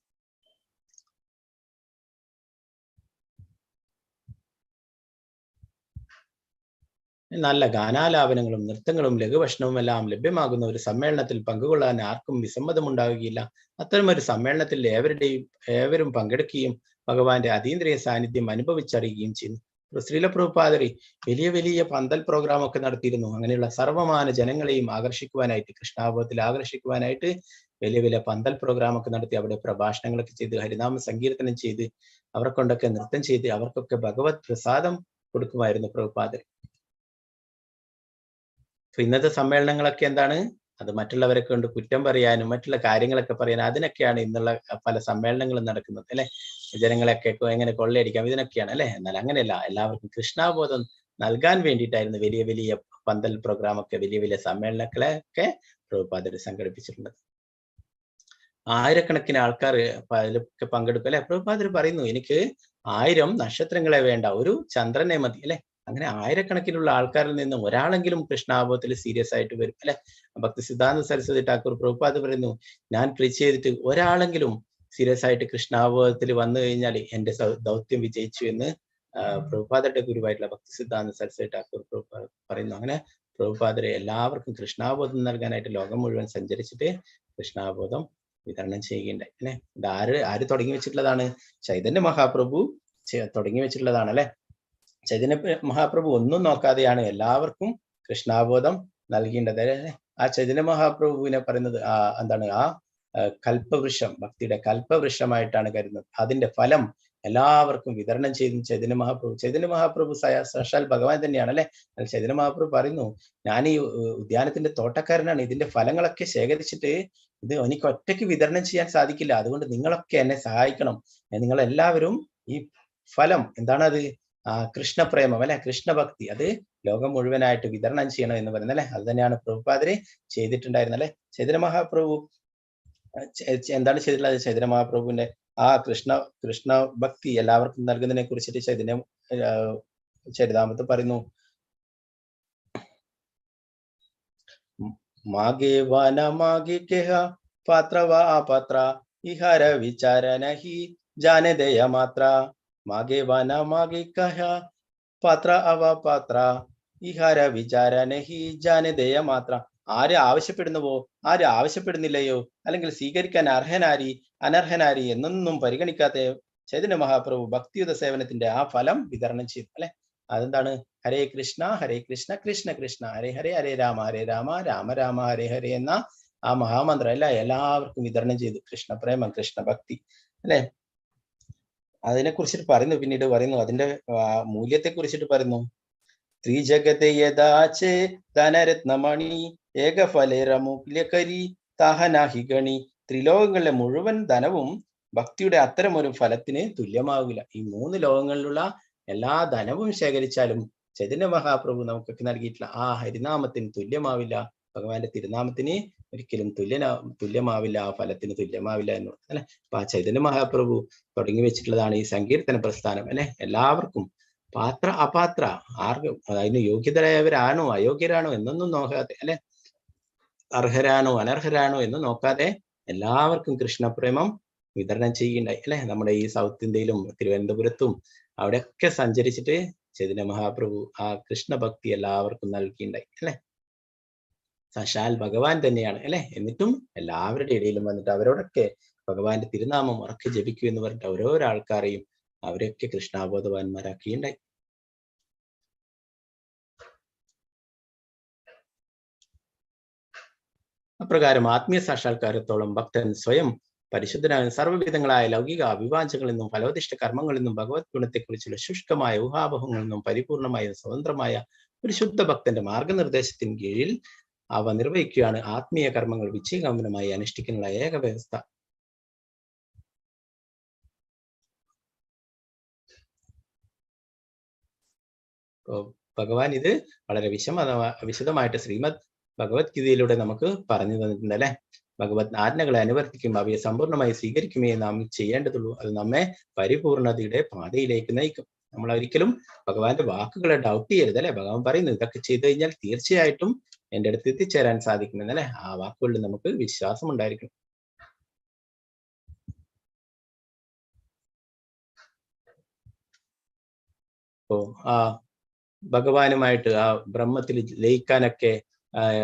നല്ല ഗാനാലാപനങ്ങളും നൃത്തങ്ങളും ലഘുഭക്ഷണവും എല്ലാം ലഭ്യമാകുന്ന ഒരു സമ്മേളനത്തിൽ പങ്കുകൊള്ളാൻ ആർക്കും വിസമ്മതമുണ്ടാവുകയില്ല. അത്തരമൊരു സമ്മേളനത്തിൽ ഏവരും പങ്കെടുക്കുകയും ഭഗവാന്റെ അതീന്ദ്രിയ സാന്നിധ്യം അനുഭവിച്ചറിയുകയും ചെയ്യുന്നു. ശ്രീല പ്രഭുപാദരി വലിയ വലിയ പന്തൽ പ്രോഗ്രാം ഒക്കെ നടത്തിയിരുന്നു. അങ്ങനെയുള്ള സർവമാന ജനങ്ങളെയും ആകർഷിക്കുവാനായിട്ട്, കൃഷ്ണാബോധത്തിൽ ആകർഷിക്കുവാനായിട്ട് വലിയ വലിയ പന്തൽ പ്രോഗ്രാം ഒക്കെ നടത്തി അവിടെ പ്രഭാഷണങ്ങളൊക്കെ ചെയ്ത് ഹരിനാമ സങ്കീർത്തനം ചെയ്ത് അവരെ കൊണ്ടൊക്കെ നൃത്തം ചെയ്ത് അവർക്കൊക്കെ ഭഗവത് പ്രസാദം കൊടുക്കുമായിരുന്നു പ്രഭുപാദരി. ഇന്നത്തെ സമ്മേളനങ്ങളൊക്കെ എന്താണ്, അത് മറ്റുള്ളവരെ കൊണ്ട് കുറ്റം പറയാനും മറ്റുള്ള കാര്യങ്ങളൊക്കെ പറയാനും അതിനൊക്കെയാണ് ഇന്നുള്ള പല സമ്മേളനങ്ങളും നടക്കുന്നത് അല്ലെ. ജനങ്ങളൊക്കെ എങ്ങനെ കൊള്ളയടിക്കാം ഇതിനൊക്കെയാണ് അല്ലെ. എന്നാൽ അങ്ങനെയല്ല, എല്ലാവർക്കും കൃഷ്ണാബോധം നൽകാൻ വേണ്ടിയിട്ടായിരുന്നു വലിയ വലിയ പന്തൽ പ്രോഗ്രാം ഒക്കെ, വലിയ വലിയ സമ്മേളനങ്ങളൊക്കെ പ്രഭുപാദര് സംഘടിപ്പിച്ചിട്ടുള്ളത്. ആയിരക്കണക്കിന് ആൾക്കാർ അതിലൊക്കെ പങ്കെടുക്കും അല്ലെ. പ്രഭുപാദര് പറയുന്നു, എനിക്ക് 1000 നക്ഷത്രങ്ങളെ വേണ്ട, ഒരു ചന്ദ്രനെ മതി അല്ലെ. അങ്ങനെ ആയിരക്കണക്കിനുള്ള ആൾക്കാരിൽ നിന്ന് ഒരാളെങ്കിലും കൃഷ്ണാബോധത്തിൽ സീരിയസ് ആയിട്ട് വരും അല്ലെ. ഭക്തി സിദ്ധാന്ത സരസ്വതി ഠാക്കൂർ പ്രഭുപാദ് പറയുന്നു, ഞാൻ പ്രീച്ച് ചെയ്തിട്ട് ഒരാളെങ്കിലും സീരിയസ് ആയിട്ട് കൃഷ്ണാബോധത്തിൽ വന്നു കഴിഞ്ഞാൽ എന്റെ ദൗത്യം വിജയിച്ചു എന്ന് പ്രഭുപാദരുടെ ഗുരുവായിട്ടുള്ള ഭക്തി സിദ്ധാന്ത സരസ്വതി ഠാക്കൂർ പറയുന്നു. അങ്ങനെ പ്രഭുപാദരെ എല്ലാവർക്കും കൃഷ്ണാബോധം നൽകാനായിട്ട് ലോകം മുഴുവൻ സഞ്ചരിച്ചിട്ട് കൃഷ്ണാബോധം വിതരണം ചെയ്യുകയുണ്ടായി അല്ലെ. ഇത് ആര് തുടങ്ങി വെച്ചിട്ടുള്ളതാണ്? ചൈതന്യ മഹാപ്രഭു തുടങ്ങി വെച്ചിട്ടുള്ളതാണ് അല്ലെ. ചൈതന്യ മഹാപ്രഭു ഒന്നും നോക്കാതെയാണ് എല്ലാവർക്കും കൃഷ്ണാബോധം നൽകേണ്ടത് അല്ലെ. ആ ചൈതന്യ മഹാപ്രഭുവിനെ പറയുന്നത് എന്താണ്? കൽപ്പവൃക്ഷം, ഭക്തിയുടെ കൽപ്പവൃക്ഷമായിട്ടാണ് കരുതുന്നത്. അതിന്റെ ഫലം എല്ലാവർക്കും വിതരണം ചെയ്തു ചൈതന്യ മഹാപ്രഭു സാക്ഷാൽ ഭഗവാൻ തന്നെയാണ് അല്ലെ. ചൈതന്യ മഹാപ്രഭു പറയുന്നു, ഞാൻ ഈ ഉദ്യാനത്തിന്റെ തോട്ടക്കാരനാണ്, ഇതിന്റെ ഫലങ്ങളൊക്കെ ശേഖരിച്ചിട്ട് ഇത് എനിക്ക് ഒറ്റയ്ക്ക് വിതരണം ചെയ്യാൻ സാധിക്കില്ല, അതുകൊണ്ട് നിങ്ങളൊക്കെ എന്നെ സഹായിക്കണം. നിങ്ങൾ എല്ലാവരും ഈ ഫലം എന്താണത്? കൃഷ്ണപ്രേമം അല്ലെ, കൃഷ്ണഭക്തി, അത് ലോകം മുഴുവനായിട്ട് വിതരണം ചെയ്യണം എന്ന് പറയുന്നത് അല്ലെ. അത് തന്നെയാണ് പ്രഭുപാദര് ചെയ്തിട്ടുണ്ടായിരുന്നത് അല്ലെ. ചൈതന്യ മഹാപ്രഭു എന്താണ് ചെയ്തിട്ടുള്ളത്? ചൈതന്യ മഹാപ്രഭുവിന്റെ ആ കൃഷ്ണ ഭക്തി എല്ലാവർക്കും നൽകുന്നതിനെ കുറിച്ചിട്ട് ചൈതന്യ ചരിതാമത്ത് പറയുന്നു. മാഗേ വന മാഗേ കേഹ പാത്ര വാ പാത്ര ഇഹര വിചാര നഹി ജാനെ ദയ മാത്ര. മാഗേ വന മാഗേ കഹ പാത്ര അവ പാത്ര ഇഹര വിചാര നഹി ജാനെ ദയ മാത്ര. ആര് ആവശ്യപ്പെടുന്നുവോ, ആര് ആവശ്യപ്പെടുന്നില്ലയോ, അല്ലെങ്കിൽ സ്വീകരിക്കാൻ അർഹനാരി അനർഹനാരി എന്നൊന്നും പരിഗണിക്കാത്ത ചൈതന്യ മഹാപ്രഭു ഭക്തിയുത സേവനത്തിന്റെ ആ ഫലം വിതരണം ചെയ്തു അല്ലെ. അതെന്താണ്? ഹരേ കൃഷ്ണ കൃഷ്ണ കൃഷ്ണ ഹരേ ഹരേ, ഹരേ രാമ രാമ രാമ ഹരേ ഹരേ എന്ന ആ മഹാമന്ത്രം അല്ല എല്ലാവർക്കും വിതരണം ചെയ്തു. കൃഷ്ണപ്രേമം, കൃഷ്ണഭക്തി അല്ലെ. അതിനെ കുറിച്ചിട്ട് പറയുന്നു, പിന്നീട് പറയുന്നു, അതിന്റെ മൂല്യത്തെ കുറിച്ചിട്ട് പറയുന്നു. ത്രിജഗതേ യദാചേ ധനരത്നമണി ഏകഫലേരമുല്യകരി താഹനാഹി ഗണി. ത്രിലോകങ്ങളിലെ മുഴുവൻ ധനവും ഭക്തിയുടെ അത്തരം ഒരു ഫലത്തിന് തുല്യമാവില്ല. ഈ 3 ലോകങ്ങളിലുള്ള എല്ലാ ധനവും ശേഖരിച്ചാലും ചൈതന്യ മഹാപ്രഭു നമുക്കൊക്കെ നൽകിയിട്ടുള്ള ആ ഹരിനാമത്തിന് തുല്യമാവില്ല. ഭഗവാന്റെ തിരുനാമത്തിന് ഒരിക്കലും തുല്യമാവില്ല, ആ ഫലത്തിന് തുല്യമാവില്ല എന്ന് അല്ലെ. അപ്പൊ ആ ചൈതന്യ മഹാപ്രഭു തുടങ്ങി വെച്ചിട്ടുള്ളതാണ് ഈ സങ്കീർത്തന പ്രസ്ഥാനം അല്ലെ. എല്ലാവർക്കും പാത്ര അപാത്ര ആർക്കും അതിന് യോഗ്യതരായവരാണോ അയോഗ്യരാണോ എന്നൊന്നും നോക്കാതെ അല്ലെ, അർഹരാണോ അനർഹരാണോ എന്ന് നോക്കാതെ എല്ലാവർക്കും കൃഷ്ണപ്രേമം വിതരണം ചെയ്യുകയുണ്ടായി അല്ലെ. നമ്മുടെ ഈ സൗത്ത് ഇന്ത്യയിലും തിരുവനന്തപുരത്തും അവിടെയൊക്കെ സഞ്ചരിച്ചിട്ട് ചൈതന്യ മഹാപ്രഭു ആ കൃഷ്ണഭക്തി എല്ലാവർക്കും നൽകിയിട്ടുണ്ടായി അല്ലെ. സാക്ഷാൽ ഭഗവാൻ തന്നെയാണ് അല്ലെ. എന്നിട്ടും എല്ലാവരുടെ ഇടയിലും വന്നിട്ട് അവരോടൊക്കെ ഭഗവാന്റെ തിരുനാമം ഉറക്കെ ജപിക്കൂ എന്ന് പറഞ്ഞിട്ട് ഓരോരോ ആൾക്കാരെയും അവരൊക്കെ കൃഷ്ണാബോധവാന്മാരാക്കിയുണ്ടായി. അപ്രകാരം ആത്മീയ സാക്ഷാത്കാരത്തോളം ഭക്തൻ സ്വയം പരിശുദ്ധനായ സർവ്വവിധങ്ങളായ ലൗകിക അഭിവാഞ്ചകളിൽ നിന്നും ഫലോദിഷ്ട കർമ്മങ്ങളിൽ നിന്നും ഭഗവത് ഗുണത്തെക്കുറിച്ചുള്ള ശുഷ്കമായ ഊഹാപോഹങ്ങളിൽ നിന്നും പരിപൂർണമായ സ്വതന്ത്രമായ ഒരു ശുദ്ധ ഭക്തന്റെ മാർഗനിർദ്ദേശത്തിന് കീഴിൽ അവ നിർവഹിക്കുകയാണ് ആത്മീയ കർമ്മങ്ങൾ വിജയഗമനമായി അനുഷ്ഠിക്കാനുള്ള ഏക വ്യവസ്ഥ. ഭഗവാൻ ഇത് വളരെ വിശദമായിട്ട് ശ്രീമദ് ഭഗവത്ഗീതയിലൂടെ നമുക്ക് പറഞ്ഞു തന്നിട്ടുണ്ട് അല്ലെ. ഭഗവത് ആജ്ഞകളെ അനുവർത്തിക്കും, അവയെ സമ്പൂർണ്ണമായി സ്വീകരിക്കുമേ നാം ചെയ്യേണ്ടതുള്ളൂ. അത് നമ്മെ പരിപൂർണതയുടെ പാതയിലേക്ക് നയിക്കും. നമ്മൾ ഒരിക്കലും ഭഗവാന്റെ വാക്കുകളെ ഡൗട്ട് ചെയ്യരുത് അല്ലെ. ഭഗവാൻ പറയുന്നു ഇതൊക്കെ ചെയ്തു കഴിഞ്ഞാൽ തീർച്ചയായിട്ടും എൻ്റെ അടുത്ത് എത്തിച്ചേരാൻ സാധിക്കുമെന്നല്ലേ. ആ വാക്കുകളിൽ നമുക്ക് വിശ്വാസം ഉണ്ടായിരിക്കണം. അപ്പോ ആ ഭഗവാനുമായിട്ട് ആ ബ്രഹ്മത്തിൽ ലയിക്കാനൊക്കെ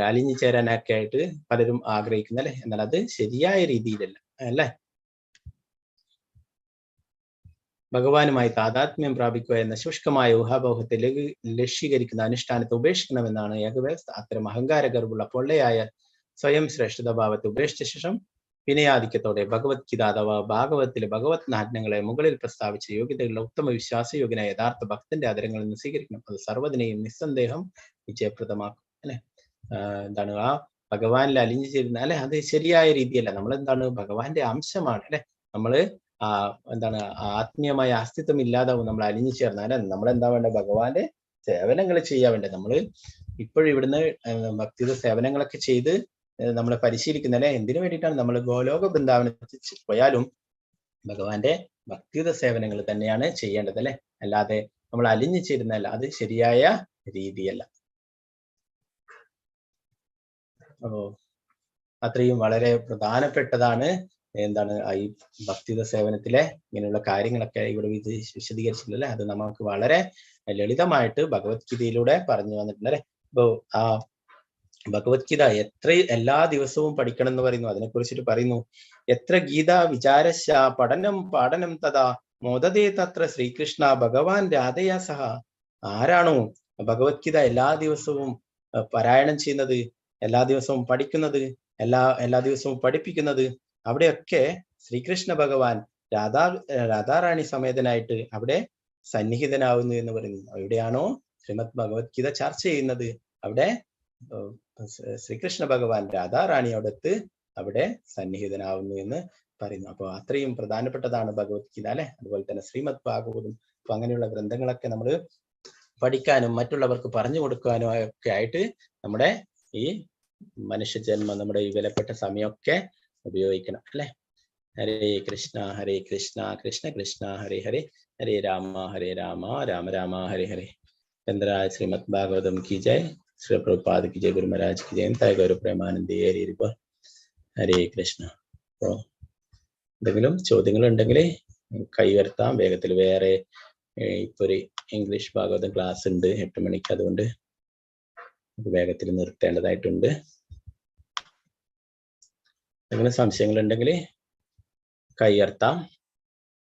അലിഞ്ഞു ചേരാനൊക്കെ ആയിട്ട് പലരും ആഗ്രഹിക്കുന്നല്ലേ. എന്നാൽ അത് ശരിയായ രീതിയിലല്ല അല്ലേ. ഭഗവാനുമായി താതാത്മ്യം പ്രാപിക്കുക എന്ന ശുഷ്കമായ ഊഹാപോഹത്തെ ലക്ഷ്യീകരിക്കുന്ന അനുഷ്ഠാനത്തെ ഉപേക്ഷിക്കണമെന്നാണ് ഏകവ്യവസ്ഥ. അത്തരം അഹങ്കാരഗർവുള്ള പൊള്ളയായ സ്വയം ശ്രേഷ്ഠത ഭാവത്തെ ഉപേക്ഷിച്ച ശേഷം വിനയാധിക്യത്തോടെ ഭഗവത്ഗീത അഥവാ ഭാഗവതത്തിലെ ഭഗവത് നാജ്ഞങ്ങളെ മുകളിൽ പ്രസ്താവിച്ച യോഗ്യതയുള്ള ഉത്തമ വിശ്വാസയോഗ്യനായ യഥാർത്ഥ ഭക്തന്റെ ആദരങ്ങളിൽ നിന്ന് സ്വീകരിക്കണം. അത് സർവ്വതിനെയും നിസ്സന്ദേഹം വിജയപ്രദമാക്കും അല്ലെ. എന്താണ് ആ ഭഗവാനിൽ അലിഞ്ഞു ചേരുന്ന അല്ലെ. അത് ശരിയായ രീതിയല്ല. നമ്മൾ എന്താണ് ഭഗവാന്റെ അംശമാണ് അല്ലെ. നമ്മള് എന്താണ് ആത്മീയമായ അസ്തിത്വം ഇല്ലാതാവും നമ്മൾ അലിഞ്ഞു ചേർന്നാൽ. നമ്മൾ എന്താ വേണ്ടത്? ഭഗവാന്റെ സേവനങ്ങൾ ചെയ്യാൻ വേണ്ടത്. നമ്മൾ ഇപ്പോഴും ഇവിടുന്ന് ഭക്തിയുടെ സേവനങ്ങളൊക്കെ ചെയ്ത് നമ്മളെ പരിശീലിക്കുന്നല്ലേ. എന്തിനു വേണ്ടിയിട്ടാണ്? നമ്മൾ ഗോലോക വൃന്ദാവനത്തിൽ പോയാലും ഭഗവാന്റെ ഭക്തിയുടെ സേവനങ്ങൾ തന്നെയാണ് ചെയ്യേണ്ടത് അല്ലെ. അല്ലാതെ നമ്മൾ അലിഞ്ഞു ചേരുന്നതല്ല. അത് ശരിയായ രീതിയല്ല. അത്രയും വളരെ പ്രധാനപ്പെട്ടതാണ് എന്താണ് ഈ ഭക്തിയുടെ സേവനത്തിലെ ഇങ്ങനെയുള്ള കാര്യങ്ങളൊക്കെ ഇവിടെ വിശദീകരിച്ചിട്ടുണ്ടല്ലേ. അത് നമുക്ക് വളരെ ലളിതമായിട്ട് ഭഗവത്ഗീതയിലൂടെ പറഞ്ഞു വന്നിട്ടുണ്ട് അല്ലെ. ഇപ്പോ ആ ഭഗവത്ഗീത എല്ലാ ദിവസവും പഠിക്കണം എന്ന് പറയുന്നു. അതിനെ കുറിച്ചിട്ട് പറയുന്നു, എത്ര ഗീത വിചാരശ പഠനം പാഠനം തഥാ മോദതേ തത്ര ശ്രീകൃഷ്ണ ഭഗവാൻ രാധയാ സഹ. ആരാണോ ഭഗവത്ഗീത എല്ലാ ദിവസവും പാരായണം ചെയ്യുന്നത്, എല്ലാ ദിവസവും പഠിക്കുന്നത്, എല്ലാ ദിവസവും പഠിപ്പിക്കുന്നത്, അവിടെയൊക്കെ ശ്രീകൃഷ്ണ ഭഗവാൻ രാധാറാണി സമേതനായിട്ട് അവിടെ സന്നിഹിതനാവുന്നു എന്ന് പറയുന്നു. എവിടെയാണോ ശ്രീമദ് ഭഗവത്ഗീത ചർച്ച ചെയ്യുന്നത് അവിടെ ശ്രീകൃഷ്ണ ഭഗവാൻ രാധാറാണിയോടൊത്ത് അവിടെ സന്നിഹിതനാവുന്നു എന്ന് പറയുന്നു. അപ്പൊ അത്രയും പ്രധാനപ്പെട്ടതാണ് ഭഗവത്ഗീത അല്ലെ. അതുപോലെ തന്നെ ശ്രീമദ് ഭാഗവതം. അപ്പൊ അങ്ങനെയുള്ള ഗ്രന്ഥങ്ങളൊക്കെ നമ്മൾ പഠിക്കാനും മറ്റുള്ളവർക്ക് പറഞ്ഞു കൊടുക്കാനും ഒക്കെ ആയിട്ട് നമ്മുടെ ഈ മനുഷ്യജന്മം, നമ്മുടെ ഈ വിലപ്പെട്ട സമയമൊക്കെ ഉപയോഗിക്കണം അല്ലെ. ഹരേ കൃഷ്ണ കൃഷ്ണ കൃഷ്ണ ഹരേ ഹരേ, ഹരേ രാമ രാമ രാമ ഹരേ ഹരേ. ചന്ദ്രായ ശ്രീമദ് ഭാഗവതം കി ജയ്, ശ്രീ പ്രഭുപാദ് കി ജയ്, ഗുരു മഹാരാജ് കി ജയ്, തായ് ഗൗരവ പ്രേമാനന്ദി ഹരേ കൃഷ്ണ. അപ്പോ എന്തെങ്കിലും ചോദ്യങ്ങൾ ഉണ്ടെങ്കിൽ കൈ ഉയർത്താം വേഗത്തിൽ. വേറെ ഇപ്പൊ ഒരു ഇംഗ്ലീഷ് ഭാഗവതം ക്ലാസ് ഉണ്ട് 8 മണിക്ക്, അതുകൊണ്ട് വേഗത്തിൽ നിർത്തേണ്ടതായിട്ടുണ്ട്. എന്തെങ്കിലും സംശയങ്ങൾ ഉണ്ടെങ്കിൽ കൈ ഉയർത്താം.